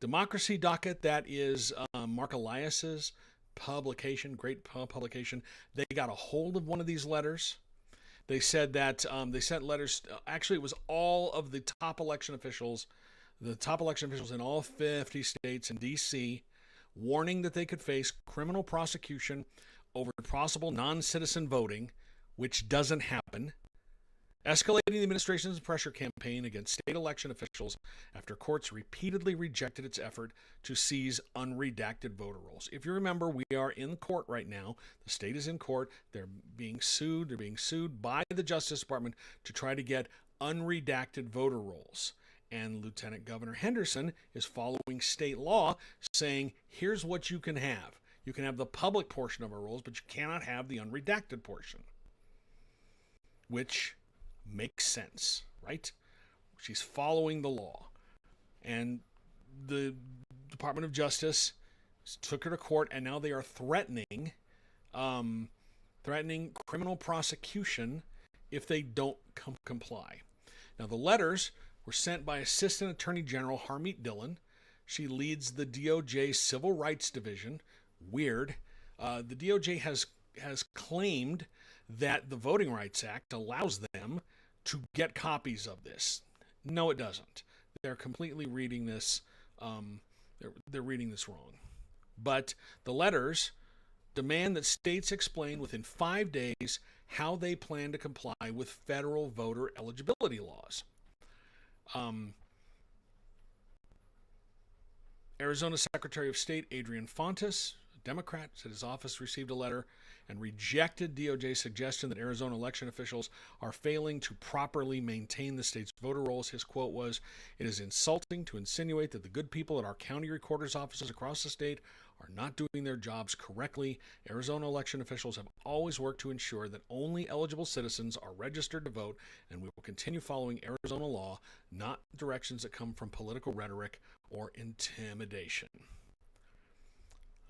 Democracy Docket, that is Mark Elias's publication, great publication. They got a hold of one of these letters. They said that they sent letters. Actually, it was all of the top election officials in all 50 states and D.C., warning that they could face criminal prosecution over possible non-citizen voting, which doesn't happen, escalating the administration's pressure campaign against state election officials after courts repeatedly rejected its effort to seize unredacted voter rolls. If you remember, we are in court right now. The state is in court. They're being sued. They're being sued by the Justice Department to try to get unredacted voter rolls. And Lieutenant Governor Henderson is following state law, saying, here's what you can have. You can have the public portion of our rolls, but you cannot have the unredacted portion. Which makes sense, right? She's following the law. And the Department of Justice took her to court, and now they are threatening criminal prosecution if they don't comply. Now, the letters were sent by Assistant Attorney General Harmeet Dillon. She leads the DOJ Civil Rights Division. Weird. The DOJ has claimed that the Voting Rights Act allows them to get copies of this. No, it doesn't. They're completely reading this. They're reading this wrong. But the letters demand that states explain within 5 days how they plan to comply with federal voter eligibility laws. Arizona Secretary of State Adrian Fontes, a Democrat, said his office received a letter and rejected DOJ's suggestion that Arizona election officials are failing to properly maintain the state's voter rolls. His quote was, "It is insulting to insinuate that the good people at our county recorder's offices across the state are not doing their jobs correctly. Arizona election officials have always worked to ensure that only eligible citizens are registered to vote, and we will continue following Arizona law, not directions that come from political rhetoric or intimidation."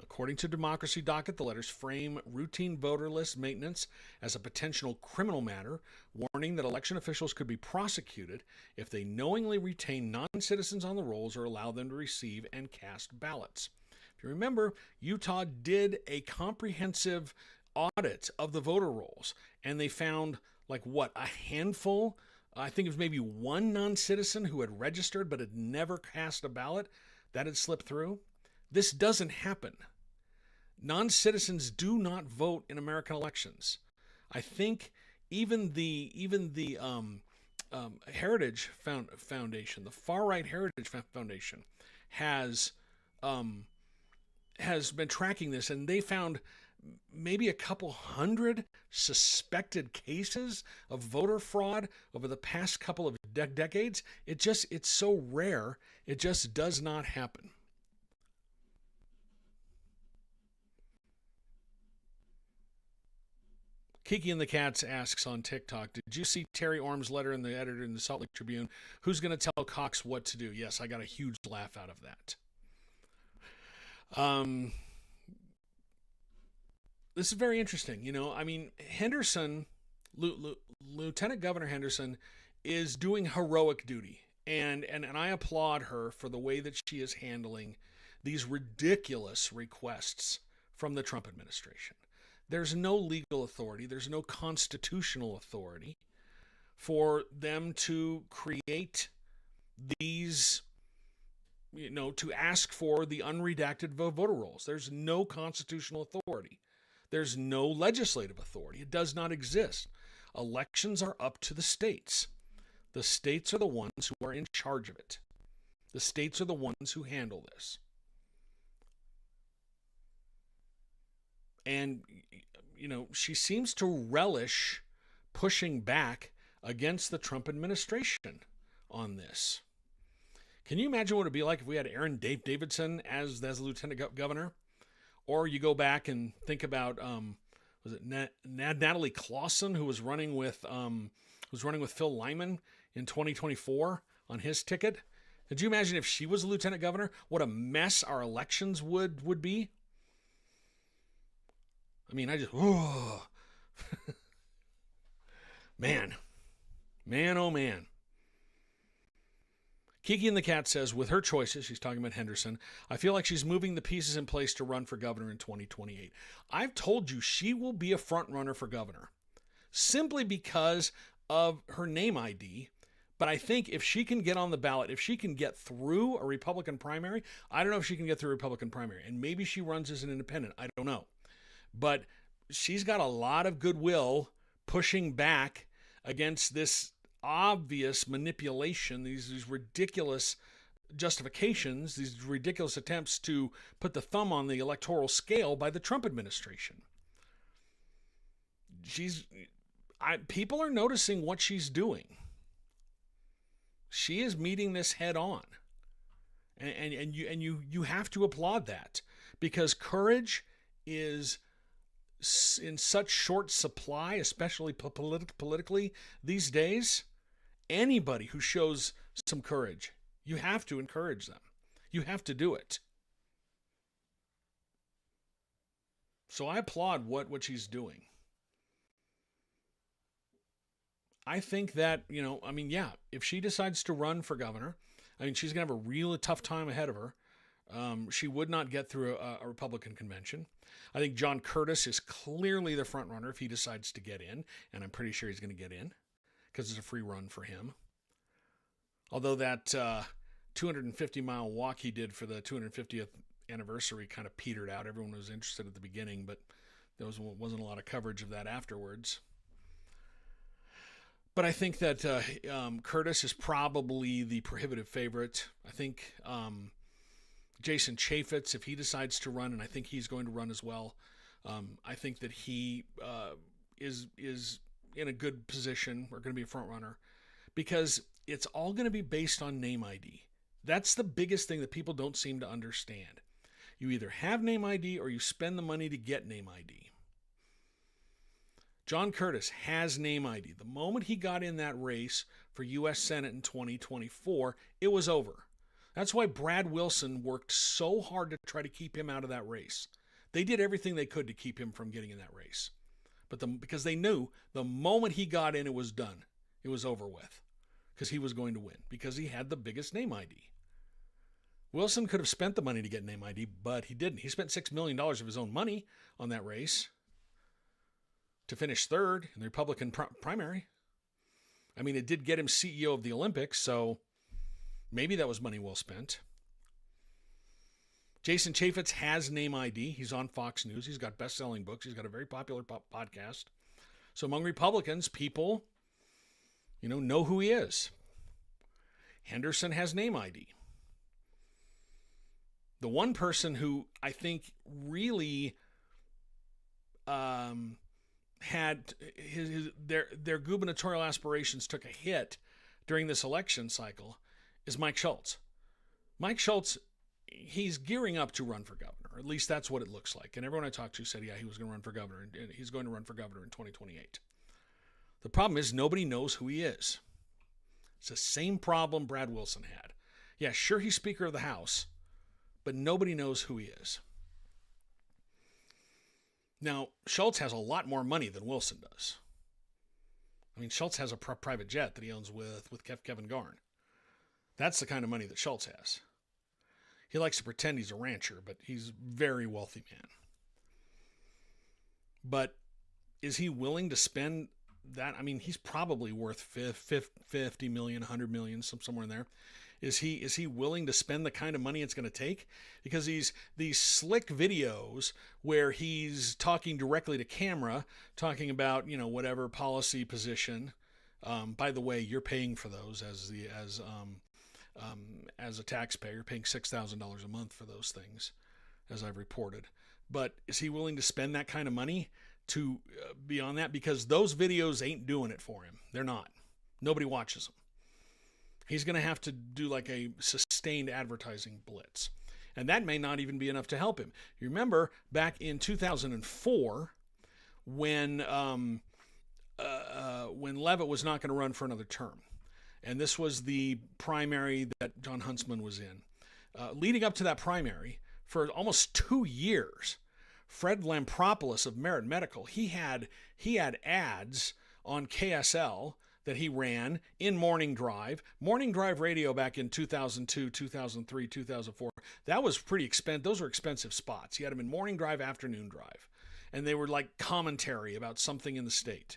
According to Democracy Docket, the letters frame routine voter list maintenance as a potential criminal matter, warning that election officials could be prosecuted if they knowingly retain non-citizens on the rolls or allow them to receive and cast ballots. If you remember, Utah did a comprehensive audit of the voter rolls, and they found, a handful? I think it was maybe one non-citizen who had registered but had never cast a ballot that had slipped through. This doesn't happen. Non-citizens do not vote in American elections. I think even the Heritage Foundation, the far-right Heritage Foundation, has been tracking this, and they found maybe a couple hundred suspected cases of voter fraud over the past couple of decades. It's so rare. It just does not happen. Kiki and the Cats asks on TikTok, did you see Terry Orm's letter in the editor in the Salt Lake Tribune? Who's going to tell Cox what to do? Yes, I got a huge laugh out of that. This is very interesting. You know, I mean, Henderson, Lieutenant Governor Henderson is doing heroic duty. And I applaud her for the way that she is handling these ridiculous requests from the Trump administration. There's no legal authority. There's no constitutional authority for them to create these, you know, to ask for the unredacted voter rolls. There's no constitutional authority. There's no legislative authority. It does not exist. Elections are up to the states. The states are the ones who are in charge of it. The states are the ones who handle this. And, you know, she seems to relish pushing back against the Trump administration on this. Can you imagine what it would be like if we had Aaron Davidson as the lieutenant governor? Or you go back and think about, was it Natalie Clausen, who was running with Phil Lyman in 2024 on his ticket? Could you imagine if she was a lieutenant governor, what a mess our elections would be? I mean, man, oh man. Kiki and the Cat says, with her choices, she's talking about Henderson, I feel like she's moving the pieces in place to run for governor in 2028. I've told you she will be a front runner for governor simply because of her name ID. But I think if she can get on the ballot, if she can get through a Republican primary, I don't know if she can get through a Republican primary. And maybe she runs as an independent. I don't know. But she's got a lot of goodwill pushing back against this obvious manipulation, these ridiculous justifications, these ridiculous attempts to put the thumb on the electoral scale by the Trump administration. People are noticing what she's doing. She is meeting this head on. And you have to applaud that, because courage is in such short supply, especially politically these days. Anybody who shows some courage, you have to encourage them. You have to do it. So I applaud what she's doing. I think that, you know, I mean, yeah, if she decides to run for governor, I mean, she's going to have a really tough time ahead of her. She would not get through a Republican convention. I think John Curtis is clearly the front runner if he decides to get in, and I'm pretty sure he's going to get in because it's a free run for him. Although that 250-mile walk he did for the 250th anniversary kind of petered out. Everyone was interested at the beginning, but there wasn't a lot of coverage of that afterwards. But I think that Curtis is probably the prohibitive favorite. I think Jason Chaffetz, if he decides to run, and I think he's going to run as well, I think that he is in a good position, or going to be a front runner, because it's all going to be based on name ID. That's the biggest thing that people don't seem to understand. You either have name ID or you spend the money to get name ID. John Curtis has name ID. The moment he got in that race for U.S. Senate in 2024, it was over. That's why Brad Wilson worked so hard to try to keep him out of that race. They did everything they could to keep him from getting in that race. But because they knew the moment he got in, it was done. It was over with. Because he was going to win. Because he had the biggest name ID. Wilson could have spent the money to get name ID, but he didn't. He spent $6 million of his own money on that race to finish third in the Republican primary. I mean, it did get him CEO of the Olympics, so maybe that was money well spent. Jason Chaffetz has name ID. He's on Fox News. He's got best-selling books. He's got a very popular podcast. So among Republicans, people, know who he is. Henderson has name ID. The one person who I think really had their gubernatorial aspirations took a hit during this election cycle is Mike Schultz. Mike Schultz, he's gearing up to run for governor. governor. At least that's what it looks like. And everyone I talked to said, yeah, he was going to run for governor, and he's going to run for governor in 2028. The problem is nobody knows who he is. It's the same problem Brad Wilson had. Yeah, sure, he's Speaker of the House, but nobody knows who he is. Now, Schultz has a lot more money than Wilson does. I mean, Schultz has a private jet that he owns with Kevin Garn. That's the kind of money that Schultz has. He likes to pretend he's a rancher, but he's a very wealthy man. But is he willing to spend that? I mean, he's probably worth 50 million, 100 million, somewhere in there. Is he willing to spend the kind of money it's going to take? Because these slick videos where he's talking directly to camera, talking about, whatever policy position. By the way, you're paying for those as a taxpayer, paying $6,000 a month for those things, as I've reported. But is he willing to spend that kind of money to be on that? Because those videos ain't doing it for him. They're not. Nobody watches them. He's going to have to do like a sustained advertising blitz. And that may not even be enough to help him. You remember back in 2004 when Leavitt was not going to run for another term. And this was the primary that Jon Huntsman was in. Leading up to that primary, for almost 2 years, Fred Lampropoulos of Merit Medical, he had ads on KSL that he ran in Morning Drive radio back in 2002, 2003, 2004. That was pretty expensive. Those were expensive spots. He had them in Morning Drive, Afternoon Drive. And they were like commentary about something in the state.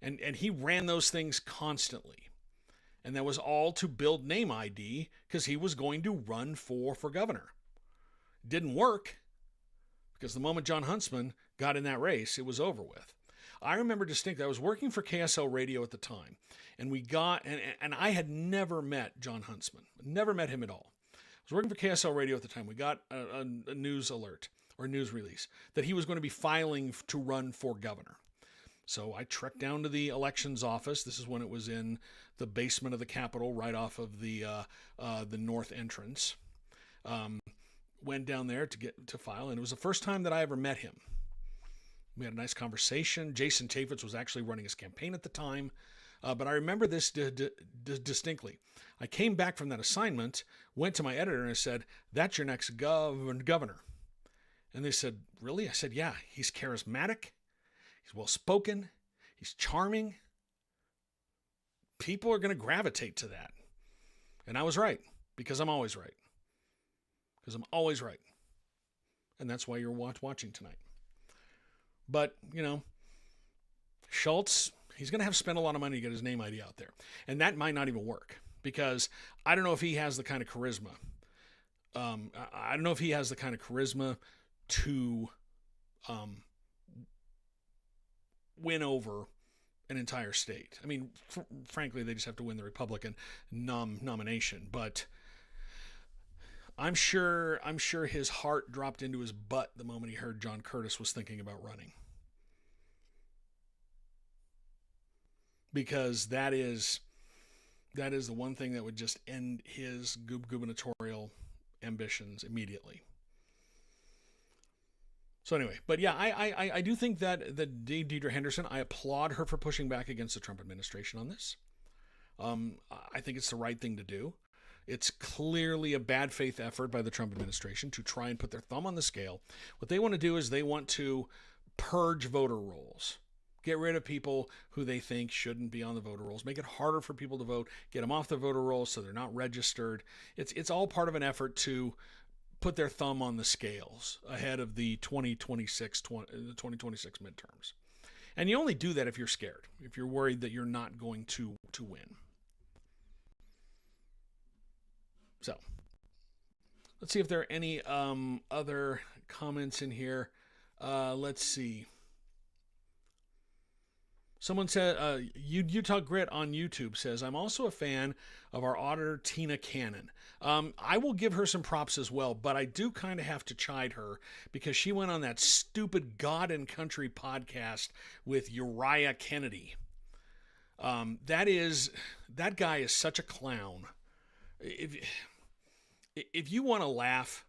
And he ran those things constantly. And that was all to build name ID because he was going to run for governor. It didn't work because the moment Jon Huntsman got in that race, it was over with. I remember distinctly, I was working for KSL Radio at the time, and and I had never met Jon Huntsman, never met him at all. I was working for KSL Radio at the time. We got a news alert or news release that he was going to be filing to run for governor. So I trekked down to the elections office. This is when it was in the basement of the Capitol, right off of the north entrance. Went down there to file, and it was the first time that I ever met him. We had a nice conversation. Jason Chaffetz was actually running his campaign at the time. But I remember this distinctly. I came back from that assignment, went to my editor, and I said, "That's your next governor." And they said, "Really?" I said, "Yeah, he's charismatic. He's well-spoken. He's charming. People are going to gravitate to that." And I was right, because I'm always right. Because I'm always right. And that's why you're watching tonight. But, Schultz, he's going to have to spend a lot of money to get his name ID out there. And that might not even work because I don't know if he has the kind of charisma. I don't know if he has the kind of charisma to win over an entire state. I mean, frankly, they just have to win the Republican nomination. But I'm sure his heart dropped into his butt the moment he heard John Curtis was thinking about running. Because that is the one thing that would just end his gubernatorial ambitions immediately. So anyway, but yeah, I do think that Deidre Henderson, I applaud her for pushing back against the Trump administration on this. I think it's the right thing to do. It's clearly a bad faith effort by the Trump administration to try and put their thumb on the scale. What they want to do is they want to purge voter rolls. Get rid of people who they think shouldn't be on the voter rolls. Make it harder for people to vote. Get them off the voter rolls so they're not registered. It's all part of an effort to put their thumb on the scales ahead of the 2026 midterms. And you only do that if you're scared, if you're worried that you're not going to win. So let's see if there are any other comments in here. Let's see. Someone said, Utah Grit on YouTube says, "I'm also a fan of our auditor, Tina Cannon." I will give her some props as well, but I do kind of have to chide her because she went on that stupid God and Country podcast with Uriah Kennedy. That guy is such a clown. If you want to laugh,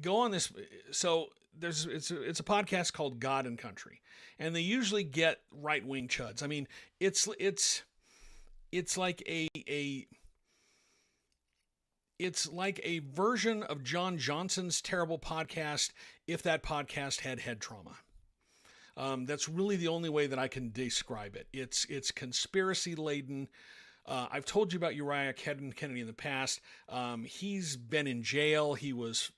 go on this. So it's a podcast called God and Country, and they usually get right wing chuds. I mean, it's like it's like a version of John Johnson's terrible podcast if that podcast had head trauma. That's really the only way that I can describe it. It's conspiracy laden. I've told you about Uriah Kennedy in the past. He's been in jail. He was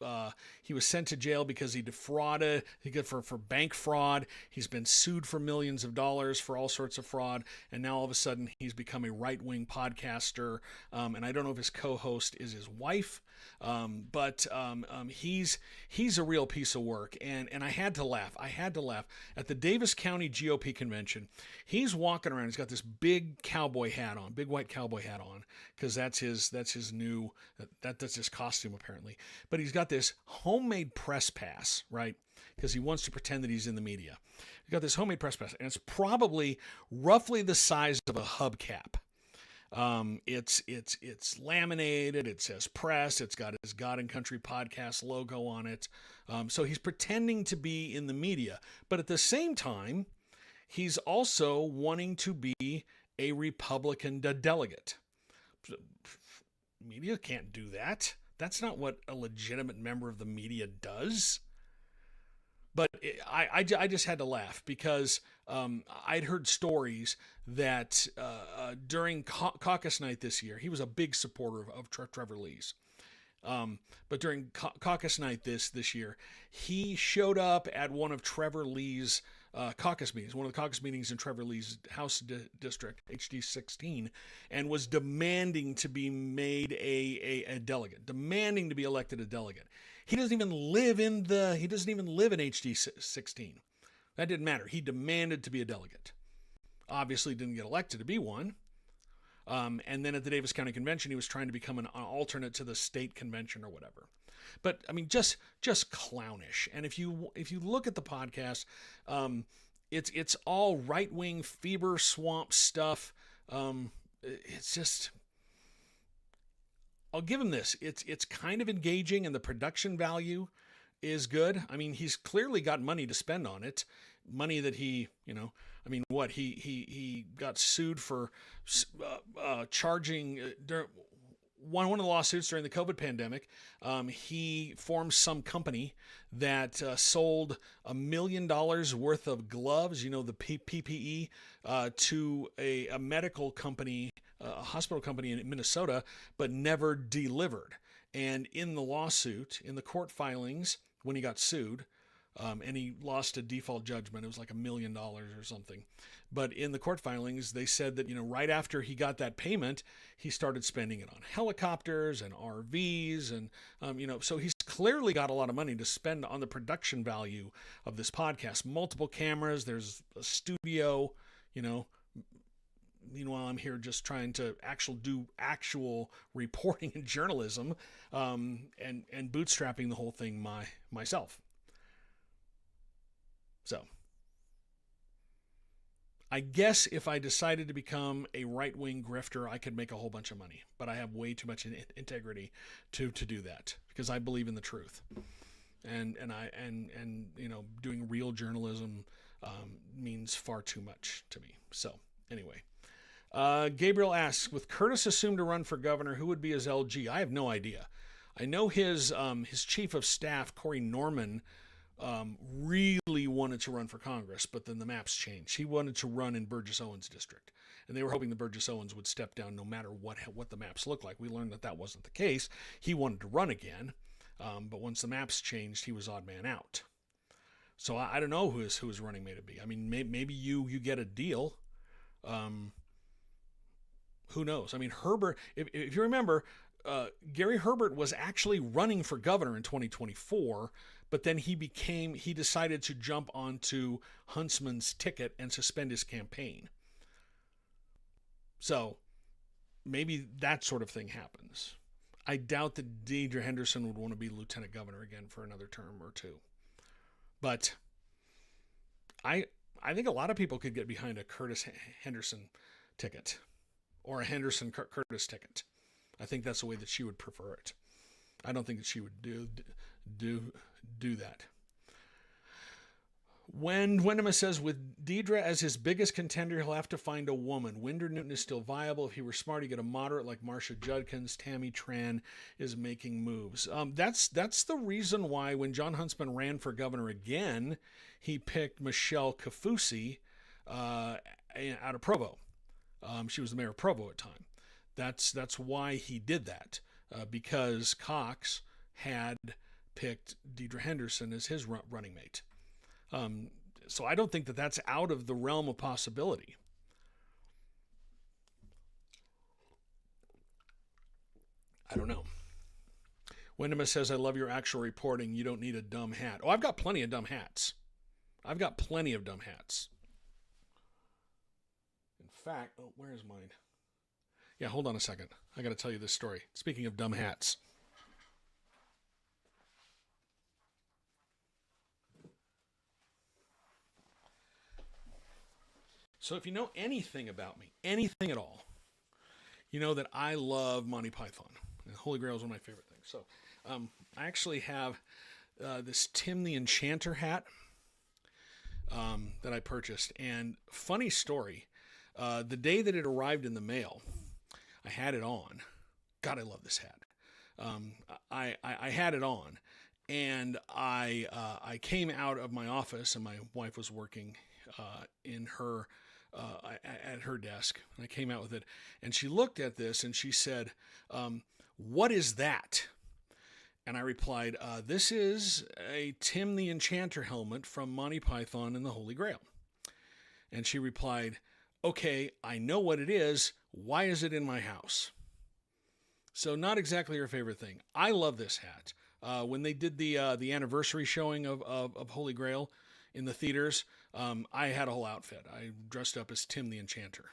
sent to jail because he defrauded. For bank fraud. He's been sued for millions of dollars for all sorts of fraud. And now all of a sudden he's become a right-wing podcaster. And I don't know if his co-host is his wife. But he's a real piece of work. And I had to laugh. At the Davis County GOP convention. He's walking around. He's got this big cowboy hat on, big white cowboy hat on, because that's his new, that's his costume apparently. But he's got this homemade press pass, right? Because he wants to pretend that he's in the media. He's got this homemade press pass, and it's probably roughly the size of a hubcap. It's laminated. It says press. It's got his God and Country podcast logo on it. So he's pretending to be in the media, but at the same time, he's also wanting to be a Republican delegate. Media can't do that. That's not what a legitimate member of the media does. But I just had to laugh because I'd heard stories that during caucus night this year, he was a big supporter of Trevor Lee's. But during caucus night this year, he showed up at one of Trevor Lee's caucus meetings, one of the caucus meetings in Trevor Lee's House district, HD 16, and was demanding to be made a delegate, demanding to be elected a delegate. He doesn't even live in HD 16. That didn't matter. He demanded to be a delegate. Obviously didn't get elected to be one. And then at the Davis County Convention, he was trying to become an alternate to the state convention or whatever. But I mean, just clownish. And if you look at the podcast, it's all right wing fever swamp stuff. It's just, I'll give him this. It's kind of engaging, and the production value is good. I mean, he's clearly got money to spend on it. Money that he got sued for charging one of the lawsuits during the COVID pandemic. He formed some company that sold $1 million worth of gloves, the PPE, to a medical company, a hospital company in Minnesota, but never delivered. And in the lawsuit, in the court filings, when he got sued, and he lost a default judgment. It was like $1 million or something. But in the court filings, they said that, right after he got that payment, he started spending it on helicopters and RVs. And, so he's clearly got a lot of money to spend on the production value of this podcast. Multiple cameras. There's a studio, Meanwhile, I'm here just trying to do actual reporting and journalism, and bootstrapping the whole thing myself. So, I guess if I decided to become a right-wing grifter, I could make a whole bunch of money. But I have way too much integrity to do that because I believe in the truth, and doing real journalism means far too much to me. So anyway, Gabriel asks, with Curtis assumed to run for governor, who would be his LG? I have no idea. I know his chief of staff, Corey Norman, really wanted to run for Congress, but then the maps changed. He wanted to run in Burgess Owens' district, and they were hoping the Burgess Owens would step down no matter what the maps looked like. We learned that wasn't the case. He wanted to run again, but once the maps changed, he was odd man out. So I don't know who his running mate would be. I mean, maybe you get a deal. Who knows? I mean, Herbert, if you remember, Gary Herbert was actually running for governor in 2024, but then he decided to jump onto Huntsman's ticket and suspend his campaign. So maybe that sort of thing happens. I doubt that Deidre Henderson would want to be lieutenant governor again for another term or two. But I think a lot of people could get behind a Curtis Henderson ticket or a Henderson Curtis ticket. I think that's the way that she would prefer it. I don't think that she would do that. When Windham says, with Deidre as his biggest contender, he'll have to find a woman. Winder Newton is still viable. If he were smart, he'd get a moderate like Marsha Judkins. Tammy Tran is making moves. That's the reason why when John Huntsman ran for governor again, he picked Michelle Kafusi out of Provo. She was the mayor of Provo at the time. That's why he did that, because Cox had picked Deidre Henderson as his running mate. So I don't think that that's out of the realm of possibility. I don't know. Windham says, I love your actual reporting. You don't need a dumb hat. Oh, I've got plenty of dumb hats. In fact, oh, where is mine? Yeah, hold on a second. I got to tell you this story. Speaking of dumb hats. So if you know anything about me, anything at all, you know that I love Monty Python. And Holy Grail is one of my favorite things. So I actually have this Tim the Enchanter hat that I purchased. And funny story, the day that it arrived in the mail, I had it on. God, I love this hat. I had it on, and I came out of my office, and my wife was working in her at her desk, and I came out with it, and she looked at this and she said, "What is that?" And I replied, "This is a Tim the Enchanter helmet from Monty Python and the Holy Grail." And she replied, "Okay, I know what it is. Why is it in my house?" So not exactly her favorite thing. I love this hat. When they did the anniversary showing of Holy Grail in the theaters, I had a whole outfit. I dressed up as Tim the Enchanter.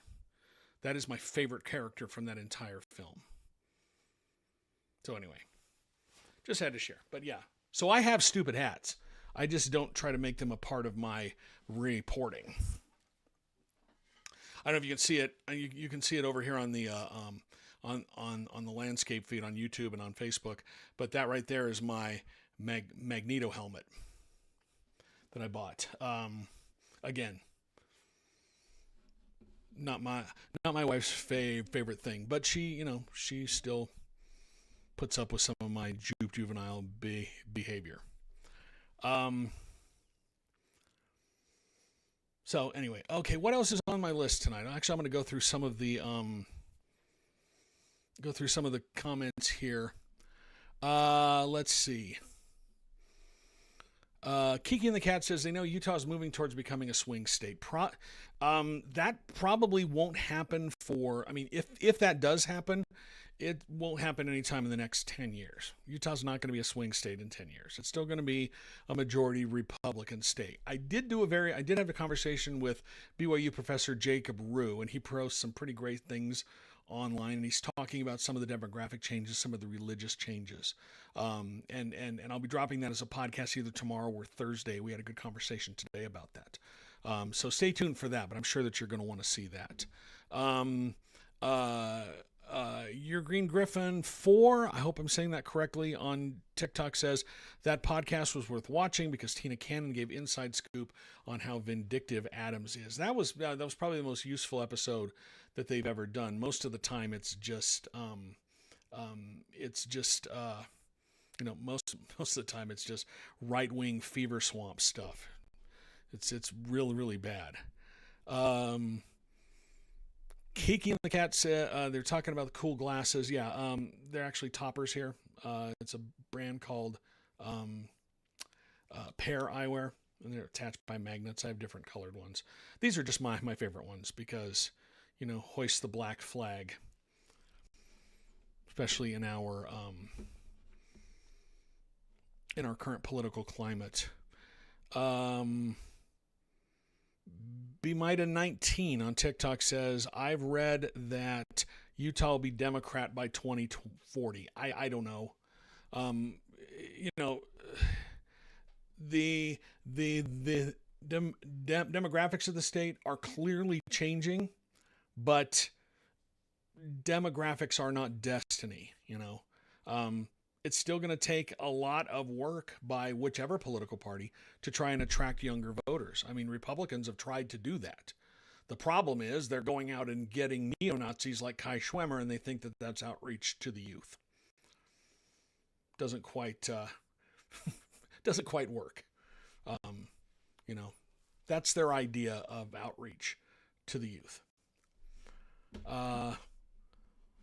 That is my favorite character from that entire film. So anyway, just had to share. But yeah, so I have stupid hats. I just don't try to make them a part of my reporting. I don't know if you can see it. You can see it over here on the on the landscape feed on YouTube and on Facebook. But that right there is my Magneto helmet that I bought. Again, not my wife's favorite thing, but she still puts up with some of my juvenile behavior. So anyway, okay, what else is on my list tonight? Actually, I'm going to go through some of the comments here. Let's see. Kiki and the Cat says they know Utah's moving towards becoming a swing state. That probably won't happen if that does happen, it won't happen anytime in the next 10 years. Utah's not going to be a swing state in 10 years. It's still going to be a majority Republican state. I did have a conversation with BYU professor Jacob Rue, and he posts some pretty great things online, and he's talking about some of the demographic changes, some of the religious changes. And I'll be dropping that as a podcast either tomorrow or Thursday. We had a good conversation today about that. So stay tuned for that, but I'm sure that you're going to want to see that. Your Green Griffin 4, I hope I'm saying that correctly, on TikTok says that podcast was worth watching because Tina Cannon gave inside scoop on how vindictive Adams is. That was probably the most useful episode that they've ever done. Most of the time it's just most of the time it's just right-wing fever swamp stuff. It's really, really bad. Kiki and the Cat said they're talking about the cool glasses. Yeah, they're actually toppers here. It's a brand called Pear Eyewear, and they're attached by magnets. I have different colored ones. These are just my favorite ones because, hoist the black flag, especially in our current political climate. Bmida19 on TikTok says, I've read that Utah will be Democrat by 2040. I don't know. The demographics of the state are clearly changing, but demographics are not destiny. it's still going to take a lot of work by whichever political party to try and attract younger voters. I mean, Republicans have tried to do that. The problem is they're going out and getting neo-Nazis like Kai Schwemmer, and they think that that's outreach to the youth. Doesn't quite doesn't quite work. You know, that's their idea of outreach to the youth.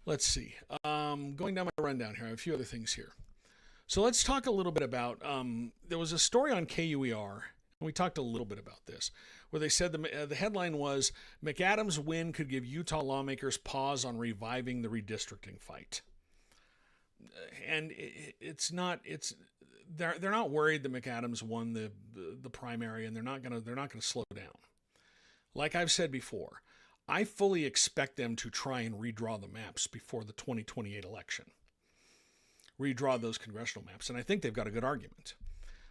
Let's see. Going down my rundown here, I have a few other things here. So let's talk a little bit about, there was a story on KUER, and we talked a little bit about this, where they said the headline was, McAdams' win could give Utah lawmakers pause on reviving the redistricting fight. And they're not worried that McAdams won the primary, and they're not gonna slow down. Like I've said before, I fully expect them to try and redraw the maps before the 2028 election. Redraw those congressional maps, and I think they've got a good argument.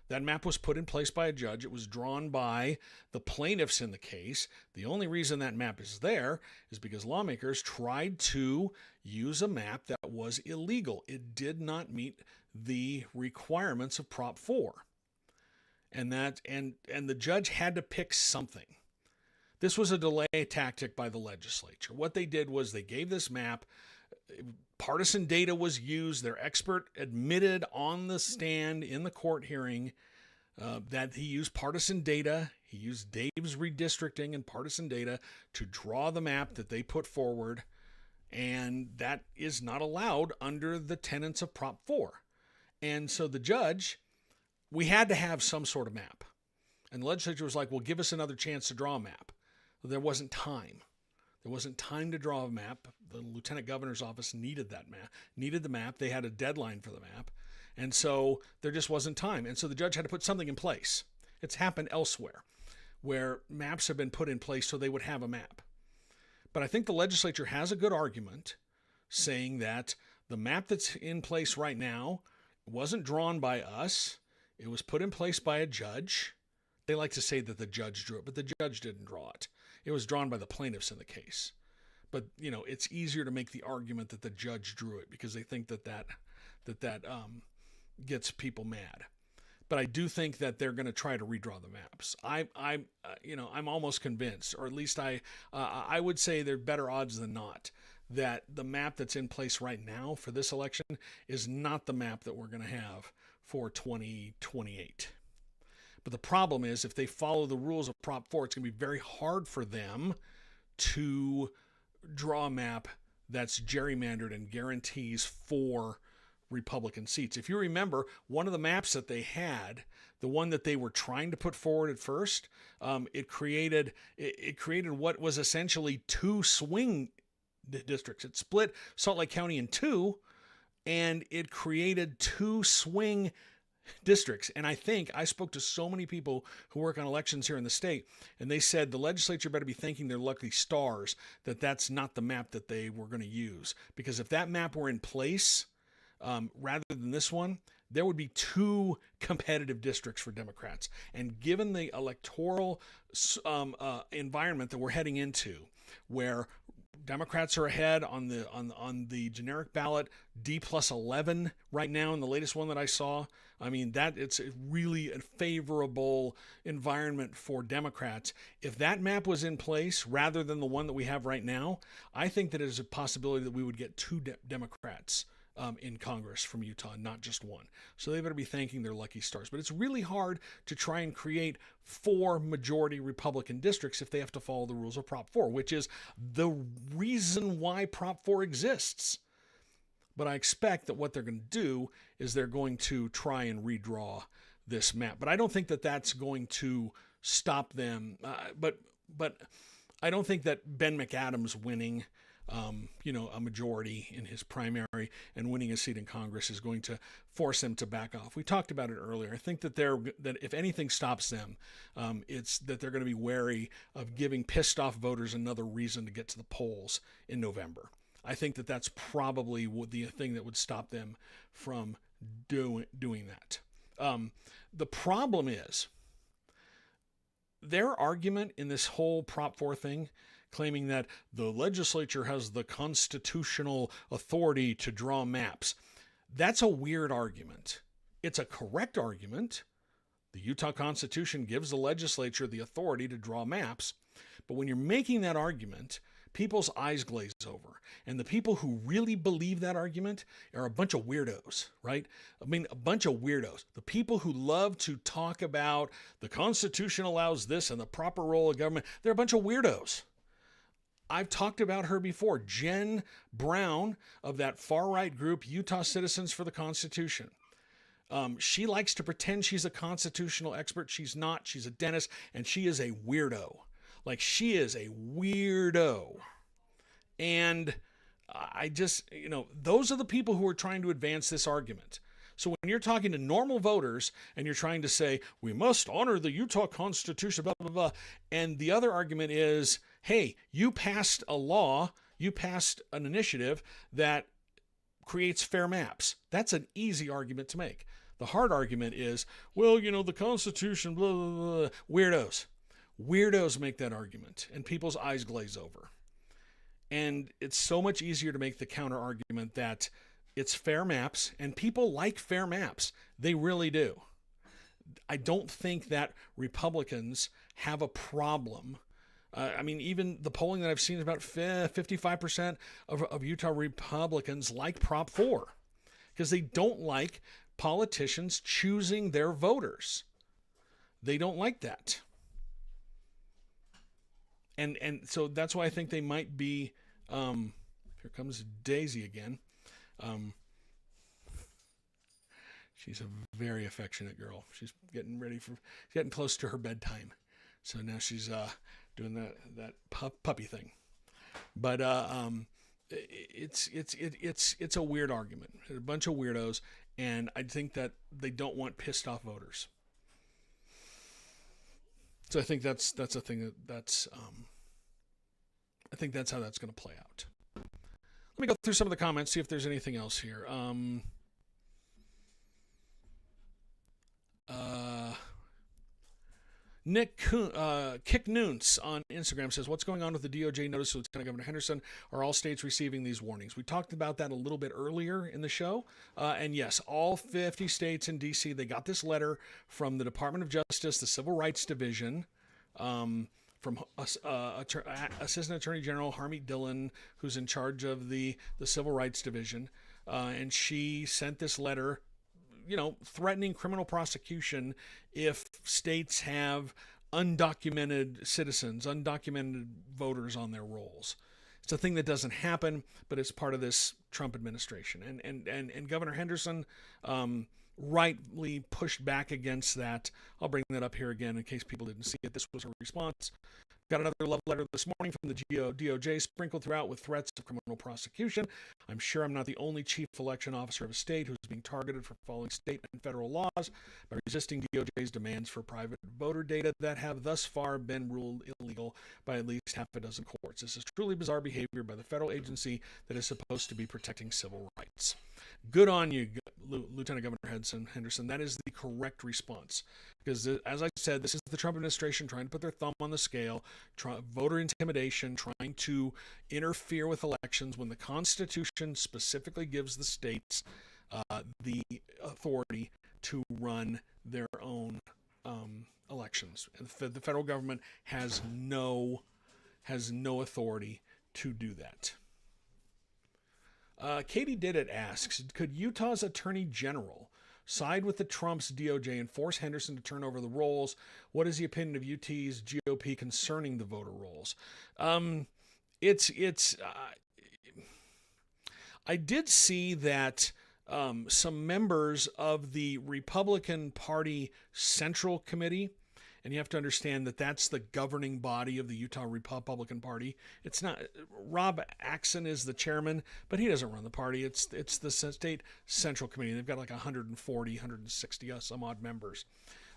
That map was put in place by a judge. It was drawn by the plaintiffs in the case. The only reason that map is there is because lawmakers tried to use a map that was illegal. It did not meet the requirements of Prop 4. And the judge had to pick something. This was a delay tactic by the legislature. What they did was they gave this map, partisan data was used. Their expert admitted on the stand in the court hearing that he used partisan data. He used Dave's redistricting and partisan data to draw the map that they put forward, and that is not allowed under the tenets of Prop 4. And so the judge, we had to have some sort of map. And the legislature was like, well, give us another chance to draw a map. There wasn't time. There wasn't time to draw a map. The lieutenant governor's office needed that map, needed the map. They had a deadline for the map. And so there just wasn't time. And so the judge had to put something in place. It's happened elsewhere where maps have been put in place so they would have a map. But I think the legislature has a good argument saying that the map that's in place right now wasn't drawn by us. It was put in place by a judge. They like to say that the judge drew it, but the judge didn't draw it. It was drawn by the plaintiffs in the case. But, you know, it's easier to make the argument that the judge drew it because they think that gets people mad. But I do think that they're going to try to redraw the maps. I'm almost convinced, or at least I would say they're better odds than not, that the map that's in place right now for this election is not the map that we're going to have for 2028. But the problem is if they follow the rules of Prop 4, it's going to be very hard for them to draw a map that's gerrymandered and guarantees 4 Republican seats. If you remember, one of the maps that they had, the one that they were trying to put forward at first, it created what was essentially 2 swing districts. It split Salt Lake County in 2, and it created 2 swing districts. And I spoke to so many people who work on elections here in the state, and they said the legislature better be thanking their lucky stars that that's not the map that they were going to use. Because if that map were in place, rather than this one, there would be 2 competitive districts for Democrats. And given the electoral environment that we're heading into, where Democrats are ahead on the generic ballot, D+11 right now in the latest one that I saw. I mean, that it's really a favorable environment for Democrats. If that map was in place rather than the one that we have right now, I think that there's a possibility that we would get 2 Democrats in Congress from Utah, not just 1. So they better be thanking their lucky stars. But it's really hard to try and create 4 majority Republican districts if they have to follow the rules of Prop 4, which is the reason why Prop 4 exists. But I expect that what they're going to do is they're going to try and redraw this map. But I don't think that that's going to stop them. But I don't think that Ben McAdams winning a majority in his primary and winning a seat in Congress is going to force them to back off. We talked about it earlier. I think that if anything stops them, it's that they're going to be wary of giving pissed off voters another reason to get to the polls in November. I think that that's probably the thing that would stop them from doing that. The problem is their argument in this whole Prop 4 thing, claiming that the legislature has the constitutional authority to draw maps. That's a weird argument. It's a correct argument. The Utah Constitution gives the legislature the authority to draw maps. But when you're making that argument, people's eyes glaze over. And the people who really believe that argument are a bunch of weirdos, right? I mean, a bunch of weirdos. The people who love to talk about the Constitution allows this and the proper role of government, they're a bunch of weirdos. I've talked about her before, Jen Brown of that far-right group, Utah Citizens for the Constitution. She likes to pretend she's a constitutional expert. She's not. She's a dentist, and she is a weirdo. Like, she is a weirdo. And I just, those are the people who are trying to advance this argument. So when you're talking to normal voters and you're trying to say, we must honor the Utah Constitution, blah, blah, blah, and the other argument is, hey, you passed a law, you passed an initiative that creates fair maps. That's an easy argument to make. The hard argument is, well, the Constitution, blah, blah, blah. Weirdos make that argument, and people's eyes glaze over. And it's so much easier to make the counter argument that it's fair maps, and people like fair maps. They really do. I don't think that Republicans have a problem. Even the polling that I've seen is about 55% of Utah Republicans like Prop 4 because they don't like politicians choosing their voters. They don't like that. And so that's why I think they might be, here comes Daisy again. She's a very affectionate girl. She's getting close to her bedtime. So now she's doing that puppy thing. But it's a weird argument. They're a bunch of weirdos, and I think that they don't want pissed off voters. So I think that's a thing that's I think that's how that's going to play out. Let me go through some of the comments, see if there's anything else here. Nick Kick Noons on Instagram says, what's going on with the DOJ notice to Lieutenant Governor Henderson? Are all states receiving these warnings? We talked about that a little bit earlier in the show. And yes, all 50 states in D.C., they got this letter from the Department of Justice, the Civil Rights Division, from Assistant Attorney General Harmeet Dillon, who's in charge of the Civil Rights Division. And she sent this letter threatening criminal prosecution if states have undocumented citizens, undocumented voters on their rolls. It's a thing that doesn't happen, but it's part of this Trump administration. And Governor Henderson rightly pushed back against that. I'll bring that up here again in case people didn't see it. This was her response. Got another love letter this morning from the DOJ sprinkled throughout with threats of criminal prosecution. I'm sure I'm not the only chief election officer of a state who's being targeted for following state and federal laws by resisting DOJ's demands for private voter data that have thus far been ruled illegal by at least half a dozen courts. This is truly bizarre behavior by the federal agency that is supposed to be protecting civil rights. Good on you, Lieutenant Governor Henderson. That is the correct response. Because, as I said, this is the Trump administration trying to put their thumb on the scale, voter intimidation, trying to interfere with elections when the Constitution specifically gives the states the authority to run their own elections. And the federal government has no authority to do that. Katie Did It asks, could Utah's Attorney General side with the Trump's DOJ and force Henderson to turn over the rolls? What is the opinion of UT's GOP concerning the voter rolls? I did see that some members of the Republican Party Central Committee, and you have to understand that that's the governing body of the Utah Republican Party. It's not, Rob Axon is the chairman, but he doesn't run the party. It's the state central committee. They've got like 140, 160 some odd members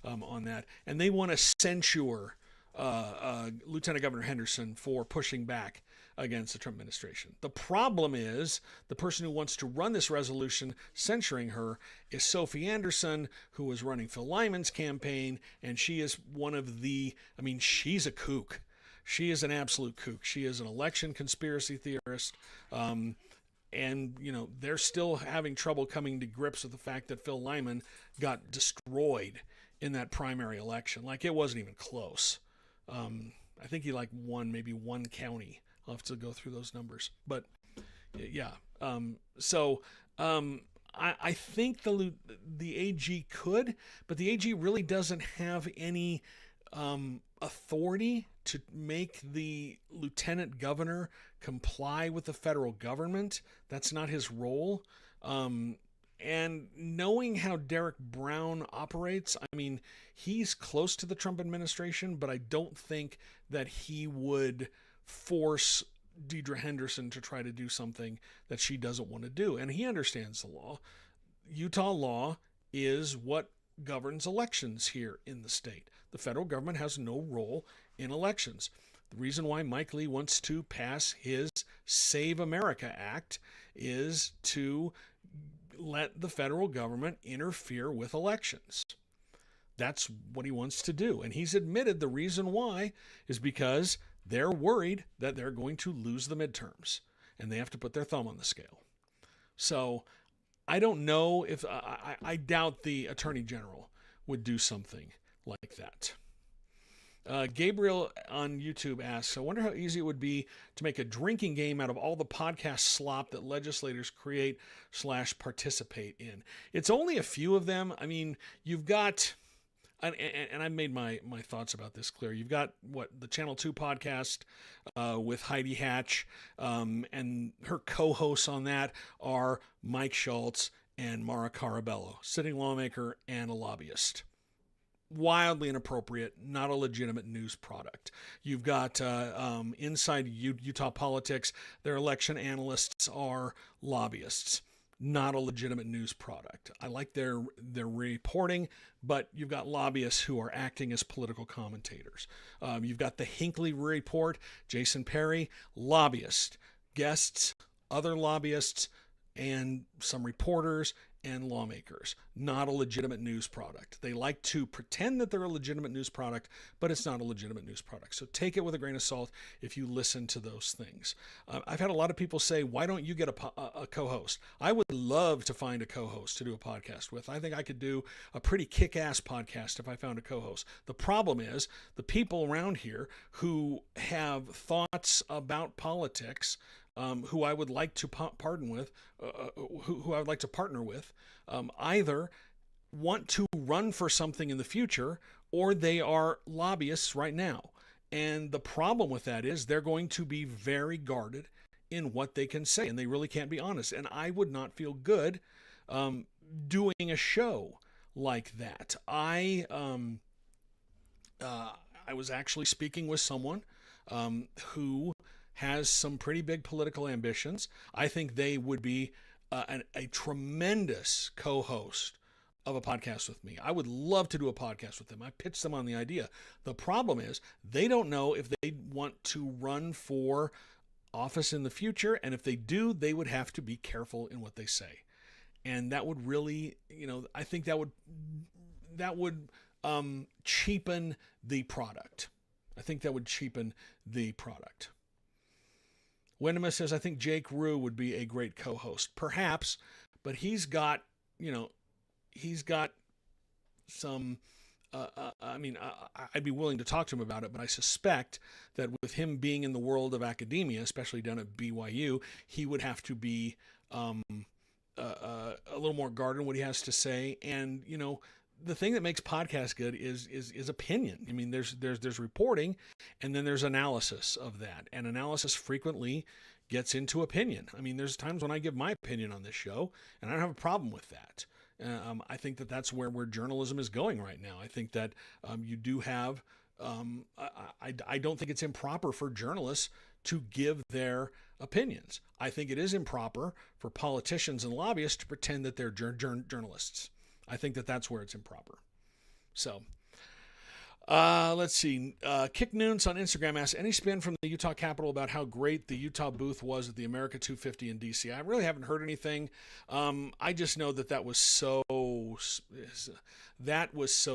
on that. And they want to censure Lieutenant Governor Henderson for pushing back against the Trump administration. The problem is the person who wants to run this resolution censuring her is Sophie Anderson, who was running Phil Lyman's campaign, and she is one of the, she's a kook. She is an absolute kook. She is an election conspiracy theorist. And, they're still having trouble coming to grips with the fact that Phil Lyman got destroyed in that primary election. Like, it wasn't even close. I think he won maybe one county. I'll have to go through those numbers. But yeah. I think the AG could, but the AG really doesn't have any authority to make the lieutenant governor comply with the federal government. That's not his role. And knowing how Derek Brown operates, I mean, he's close to the Trump administration, but I don't think that he would force Deidre Henderson to try to do something that she doesn't want to do. And he understands the law. Utah law is what governs elections here in the state. The federal government has no role in elections. The reason why Mike Lee wants to pass his Save America Act is to let the federal government interfere with elections. That's what he wants to do. And he's admitted the reason why is because they're worried that they're going to lose the midterms and they have to put their thumb on the scale. So I don't know if I doubt the attorney general would do something like that. Gabriel on YouTube asks, I wonder how easy it would be to make a drinking game out of all the podcast slop that legislators create / participate in. It's only a few of them. I mean, you've got, and I made my thoughts about this clear. You've got the Channel 2 podcast with Heidi Hatch, and her co-hosts on that are Mike Schultz and Mara Carabello, sitting lawmaker and a lobbyist. Wildly inappropriate, not a legitimate news product. You've got Inside Utah Politics, their election analysts are lobbyists, not a legitimate news product. I like their reporting, but you've got lobbyists who are acting as political commentators. You've got the Hinckley Report, Jason Perry, lobbyist, guests, other lobbyists, and some reporters and lawmakers. Not a legitimate news product. They like to pretend that they're a legitimate news product, but it's not a legitimate news product. So take it with a grain of salt if you listen to those things. I've had a lot of people say, why don't you get a co-host? I would love to find a co-host to do a podcast with. I think I could do a pretty kick-ass podcast if I found a co-host. The problem is the people around here who have thoughts about politics, who I would like to partner with, either want to run for something in the future, or they are lobbyists right now. And the problem with that is they're going to be very guarded in what they can say, and they really can't be honest. And I would not feel good doing a show like that. I was actually speaking with someone who has some pretty big political ambitions. I think they would be a tremendous co-host of a podcast with me. I would love to do a podcast with them. I pitched them on the idea. The problem is they don't know if they want to run for office in the future, and if they do, they would have to be careful in what they say. And that would really, I think that would cheapen the product. I think that would cheapen the product. Wendema says, I think Jake Rue would be a great co-host. Perhaps, but he's got some, I'd be willing to talk to him about it, but I suspect that with him being in the world of academia, especially down at BYU, he would have to be a little more guarded in what he has to say. And, the thing that makes podcasts good is opinion. I mean, there's reporting, and then there's analysis of that. And analysis frequently gets into opinion. I mean, there's times when I give my opinion on this show, and I don't have a problem with that. I think that that's where journalism is going right now. I think that you do have, I don't think it's improper for journalists to give their opinions. I think it is improper for politicians and lobbyists to pretend that they're journalists. I think that that's where it's improper. So, Let's see. Kick Noons on Instagram asks, any spin from the Utah Capitol about how great the Utah booth was at the America 250 in DC? I really haven't heard anything. I just know that was so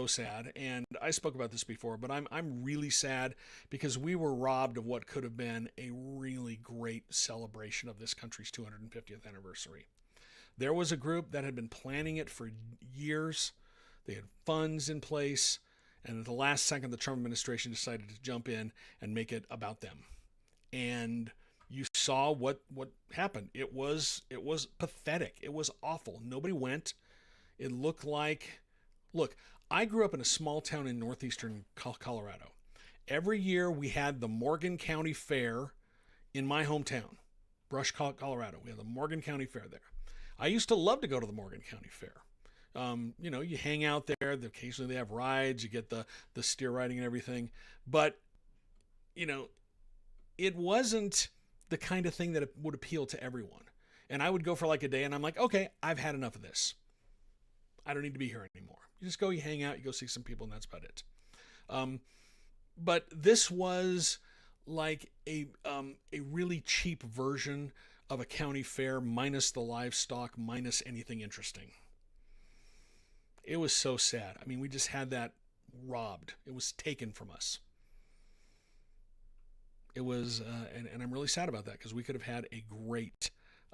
sad. And I spoke about this before, but I'm really sad because we were robbed of what could have been a really great celebration of this country's 250th anniversary. There was a group that had been planning it for years. They had funds in place. And at the last second, the Trump administration decided to jump in and make it about them. And you saw what happened. It was pathetic. It was awful. Nobody went. It looked like, look, I grew up in a small town in northeastern Colorado. Every year we had the Morgan County Fair in my hometown, Brush, Colorado. We had the Morgan County Fair there. I used to love to go to the Morgan County Fair. You hang out there. Occasionally they have rides. You get the steer riding and everything. But, it wasn't the kind of thing that would appeal to everyone. And I would go for like a day and I'm like, okay, I've had enough of this. I don't need to be here anymore. You just go, you hang out, you go see some people, and that's about it. But this was like a really cheap version of a county fair minus the livestock, minus anything interesting. It was so sad. I mean, we just had that robbed. It was taken from us. It was, and I'm really sad about that because we could have had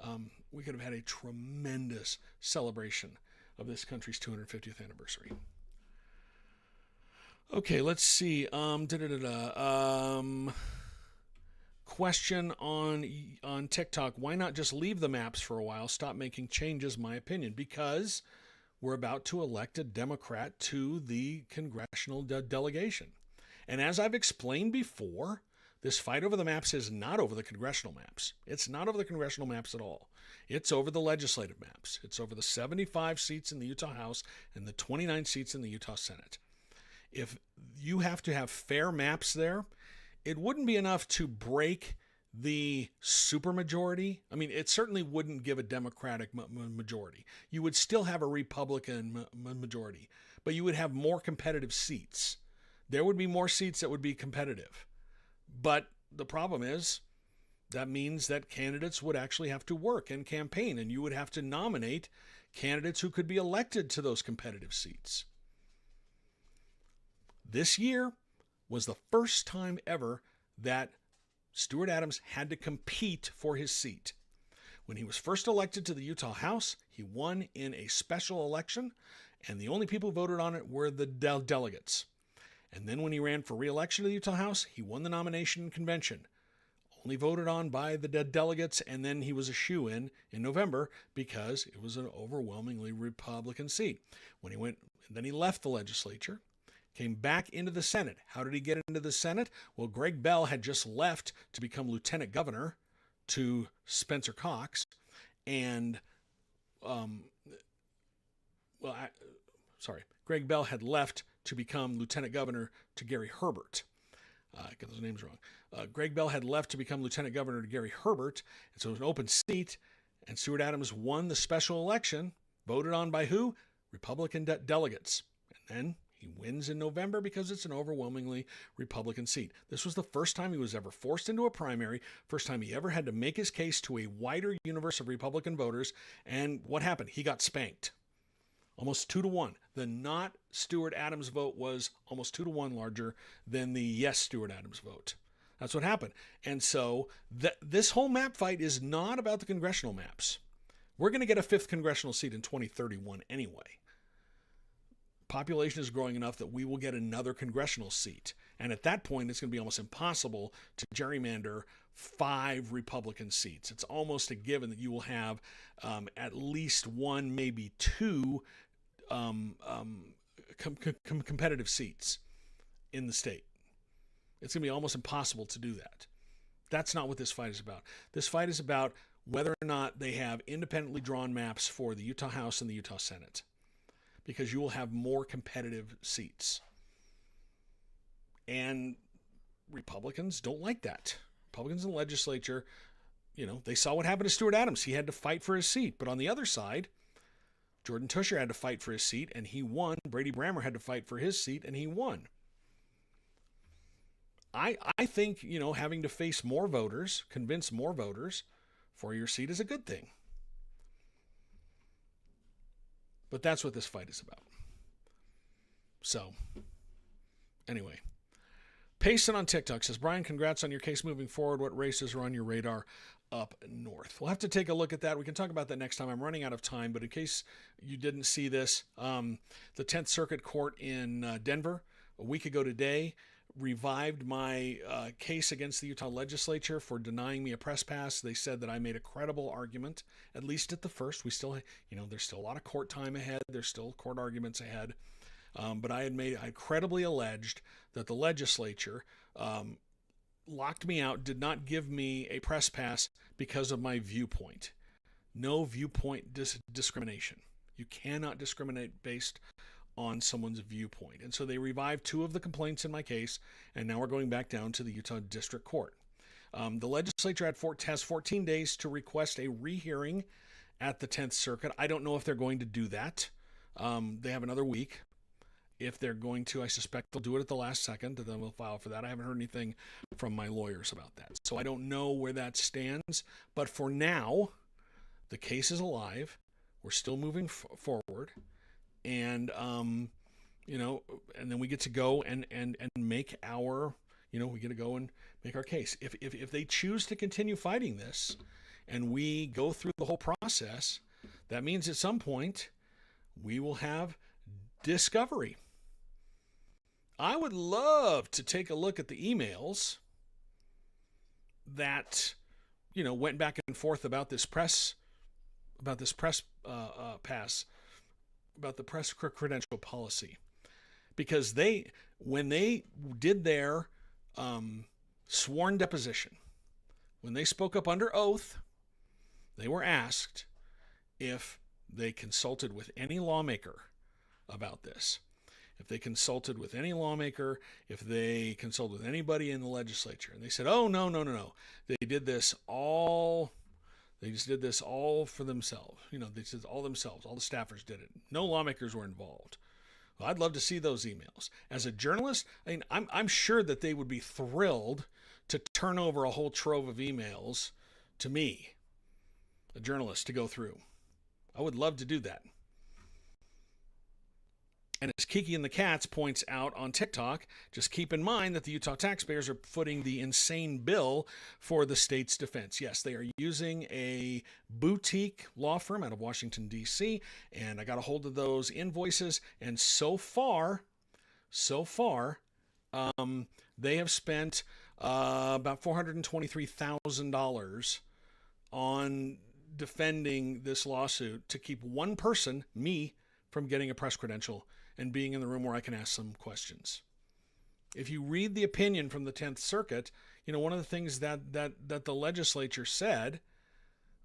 a tremendous celebration of this country's 250th anniversary. Okay, let's see. Question on TikTok. Why not just leave the maps for a while? Stop making changes, my opinion. Because we're about to elect a Democrat to the congressional delegation. And as I've explained before, this fight over the maps is not over the congressional maps. It's not over the congressional maps at all. It's over the legislative maps. It's over the 75 seats in the Utah House and the 29 seats in the Utah Senate. If you have to have fair maps there, it wouldn't be enough to break the supermajority. I mean, it certainly wouldn't give a Democratic majority. You would still have a Republican majority, but you would have more competitive seats. There would be more seats that would be competitive. But the problem is that means that candidates would actually have to work and campaign, and you would have to nominate candidates who could be elected to those competitive seats. This year was the first time ever that Stuart Adams had to compete for his seat. When he was first elected to the Utah House, he won in a special election, and the only people who voted on it were the delegates. And then when he ran for re-election to the Utah House, he won the nomination convention, only voted on by the delegates, and then he was a shoo-in in November because it was an overwhelmingly Republican seat. Then he left the legislature, came back into the Senate. How did he get into the Senate? Well, Greg Bell had just left to become lieutenant governor to Spencer Cox, and Greg Bell had left to become lieutenant governor to Gary Herbert. I get those names wrong. Greg Bell had left to become lieutenant governor to Gary Herbert, and so it was an open seat, and Stuart Adams won the special election, voted on by who? Republican delegates. And then he wins in November because it's an overwhelmingly Republican seat. This was the first time he was ever forced into a primary, first time he ever had to make his case to a wider universe of Republican voters, and what happened? He got spanked. Almost 2-1. The not Stuart Adams vote was almost 2-1 larger than the yes Stuart Adams vote. That's what happened. And so this whole map fight is not about the congressional maps. We're going to get a 5th congressional seat in 2031 anyway. Population is growing enough that we will get another congressional seat. And at that point, it's going to be almost impossible to gerrymander 5 Republican seats. It's almost a given that you will have at least 1, maybe 2 competitive seats in the state. It's going to be almost impossible to do that. That's not what this fight is about. This fight is about whether or not they have independently drawn maps for the Utah House and the Utah Senate, because you will have more competitive seats. And Republicans don't like that. Republicans in the legislature, they saw what happened to Stuart Adams. He had to fight for his seat. But on the other side, Jordan Tusher had to fight for his seat, and he won. Brady Brammer had to fight for his seat, and he won. I think, having to face more voters, convince more voters for your seat is a good thing. But that's what this fight is about. So, anyway. Payson on TikTok says, Brian, congrats on your case moving forward. What races are on your radar up north? We'll have to take a look at that. We can talk about that next time. I'm running out of time, but in case you didn't see this, the 10th Circuit Court in Denver a week ago today revived my case against the Utah legislature for denying me a press pass. They said that I made a credible argument, at least at the first. We still, there's still a lot of court time ahead. There's still court arguments ahead. But I credibly alleged that the legislature locked me out, did not give me a press pass because of my viewpoint. No viewpoint discrimination. You cannot discriminate based on someone's viewpoint. And so they revived 2 of the complaints in my case, and now we're going back down to the Utah District Court. The legislature has 14 days to request a rehearing at the 10th Circuit. I don't know if they're going to do that. They have another week. If they're going to, I suspect they'll do it at the last second, and then we'll file for that. I haven't heard anything from my lawyers about that. So I don't know where that stands. But for now, the case is alive. We're still moving forward. And, and then we get to go and make our, we get to go and make our case. If they choose to continue fighting this and we go through the whole process, that means at some point we will have discovery. I would love to take a look at the emails that, went back and forth about this press pass, about the press credential policy, because when they did their sworn deposition, when they spoke up under oath, they were asked if they consulted with any lawmaker about this. If they consulted with any lawmaker, if they consulted with anybody in the legislature. And they said, oh, no. They did this all, they just did this all for themselves. They did all themselves. All the staffers did it. No lawmakers were involved. Well, I'd love to see those emails. As a journalist, I'm sure that they would be thrilled to turn over a whole trove of emails to me, a journalist, to go through. I would love to do that. And as Kiki and the Cats points out on TikTok, just keep in mind that the Utah taxpayers are footing the insane bill for the state's defense. Yes, they are using a boutique law firm out of Washington, D.C., and I got a hold of those invoices, and so far, they have spent about $423,000 on defending this lawsuit to keep one person, me, from getting a press credential and being in the room where I can ask some questions. If you read the opinion from the 10th Circuit, one of the things that the legislature said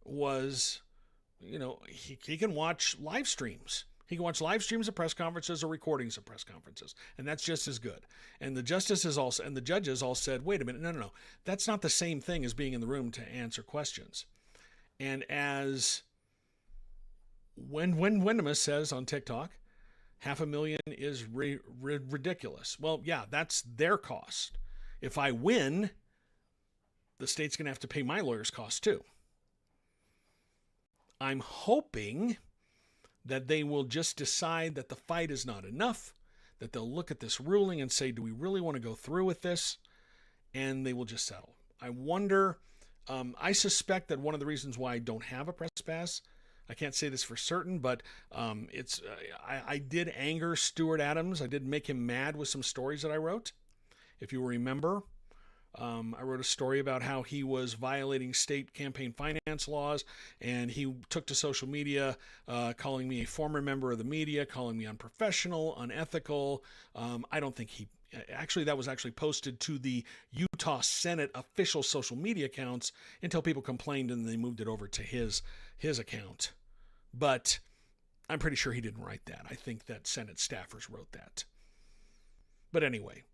was, he can watch live streams. He can watch live streams of press conferences or recordings of press conferences, and that's just as good. And the justices also, and the judges all said, wait a minute, no. That's not the same thing as being in the room to answer questions. And as when Wendemus says on TikTok, $500,000 is ridiculous. Well, yeah, that's their cost. If I win, the state's going to have to pay my lawyer's costs too. I'm hoping that they will just decide that the fight is not enough, that they'll look at this ruling and say, do we really want to go through with this? And they will just settle. I wonder, I suspect that one of the reasons why I don't have a press pass, I can't say this for certain, but I did anger Stuart Adams. I did make him mad with some stories that I wrote. If you remember, I wrote a story about how he was violating state campaign finance laws, and he took to social media, calling me a former member of the media, calling me unprofessional, unethical. I don't think he... Actually, that was actually posted to the Utah Senate official social media accounts until people complained and they moved it over to his account. But I'm pretty sure he didn't write that. I think that Senate staffers wrote that. But anyway,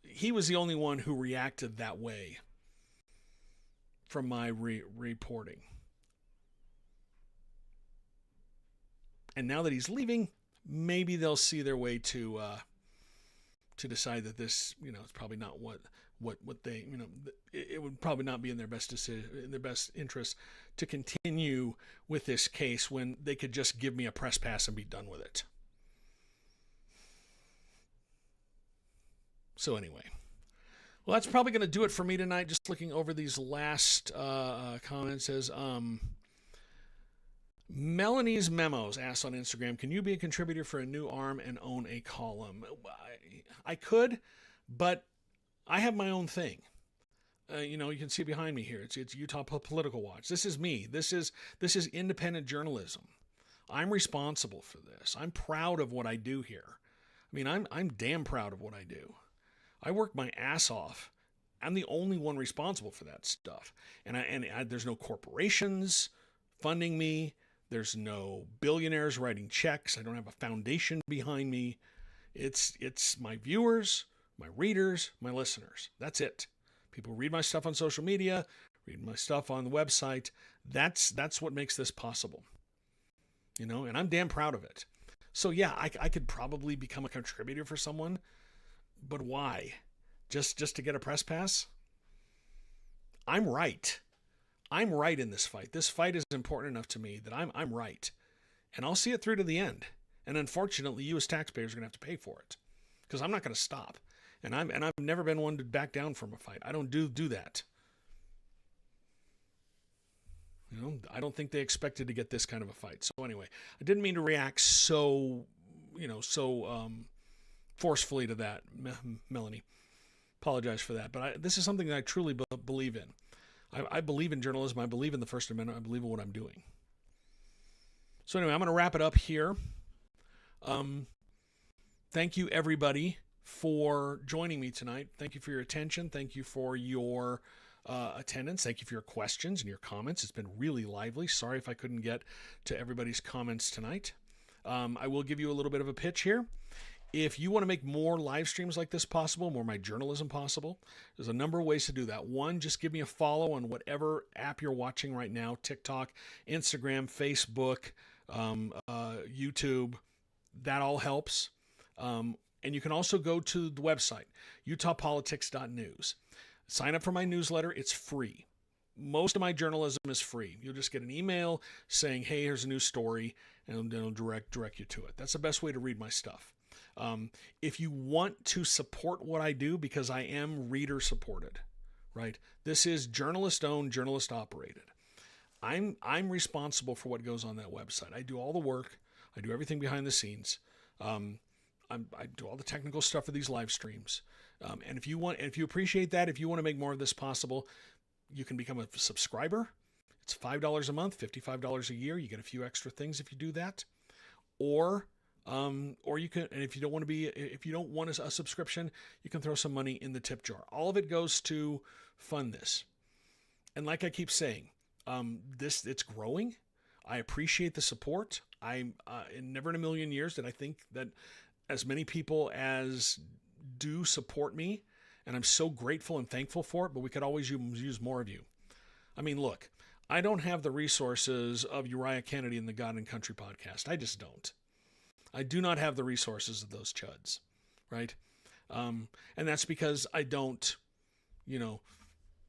he was the only one who reacted that way from my reporting. And now that he's leaving, maybe they'll see their way to to decide that this, it's probably not what they, it would probably not be in their best decision, in their best interest to continue with this case when they could just give me a press pass and be done with it. So anyway, well, that's probably going to do it for me tonight. Just looking over these last comments, says Melanie's Memos asked on Instagram, can you be a contributor for a new arm and own a column? I could, but I have my own thing. You can see behind me here. It's Utah Political Watch. This is me. This is independent journalism. I'm responsible for this. I'm proud of what I do here. I mean, I'm damn proud of what I do. I work my ass off. I'm the only one responsible for that stuff. And there's no corporations funding me. There's no billionaires writing checks. I don't have a foundation behind me. It's my viewers, my readers, my listeners. That's it. People read my stuff on social media, read my stuff on the website. That's what makes this possible. And I'm damn proud of it. So yeah, I could probably become a contributor for someone, but why? Just to get a press pass? I'm right. I'm right in this fight. This fight is important enough to me that I'm right. And I'll see it through to the end. And unfortunately, you as taxpayers are going to have to pay for it, because I'm not going to stop. And I've never been one to back down from a fight. I don't do that. I don't think they expected to get this kind of a fight. So anyway, I didn't mean to react so forcefully to that, Melanie. Apologize for that. But this is something that I truly believe in. I believe in journalism. I believe in the First Amendment. I believe in what I'm doing. So anyway, I'm going to wrap it up here. Thank you, everybody, for joining me tonight. Thank you for your attention. Thank you for your attendance. Thank you for your questions and your comments. It's been really lively. Sorry if I couldn't get to everybody's comments tonight. I will give you a little bit of a pitch here. If you want to make more live streams like this possible, more of my journalism possible, there's a number of ways to do that. One, just give me a follow on whatever app you're watching right now, TikTok, Instagram, Facebook, YouTube. That all helps. And you can also go to the website, utahpolitics.news. Sign up for my newsletter. It's free. Most of my journalism is free. You'll just get an email saying, hey, here's a new story, and it'll direct you to it. That's the best way to read my stuff. If you want to support what I do, because I am reader supported, right? This is journalist owned, journalist operated. I'm responsible for what goes on that website. I do all the work. I do everything behind the scenes. I do all the technical stuff for these live streams. And if you appreciate that, if you want to make more of this possible, you can become a subscriber. It's $5 a month, $55 a year. You get a few extra things if you do that. Or you can, and if you don't want a subscription, you can throw some money in the tip jar. All of it goes to fund this. And like I keep saying, it's growing. I appreciate the support. Never in a million years did I think that as many people as do support me, and I'm so grateful and thankful for it, but we could always use more of you. I mean, look, I don't have the resources of Uriah Kennedy and the God and Country podcast. I just don't. I do not have the resources of those chuds, right? And that's because I don't,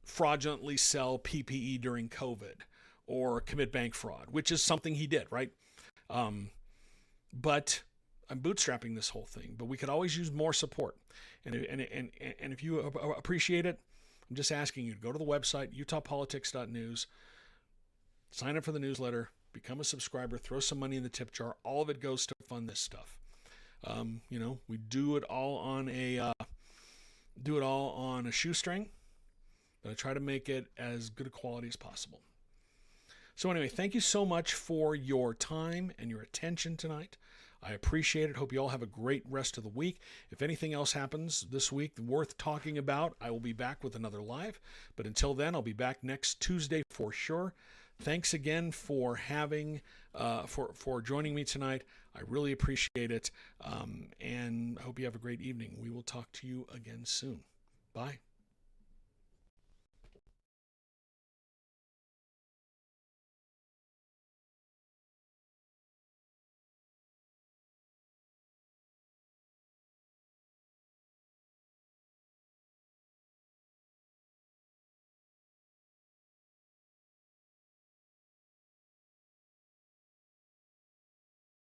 fraudulently sell PPE during COVID or commit bank fraud, which is something he did, right? But I'm bootstrapping this whole thing. But we could always use more support. And if you appreciate it, I'm just asking you to go to the website, utahpolitics.news, sign up for the newsletter, become a subscriber, throw some money in the tip jar. All of it goes to fund this stuff. We do it all on a shoestring, but I try to make it as good a quality as possible. So anyway, thank you so much for your time and your attention tonight. I appreciate it. Hope you all have a great rest of the week. If anything else happens this week worth talking about, I will be back with another live. But until then, I'll be back next Tuesday for sure. Thanks again for for joining me tonight. I really appreciate it. And I hope you have a great evening. We will talk to you again soon. Bye.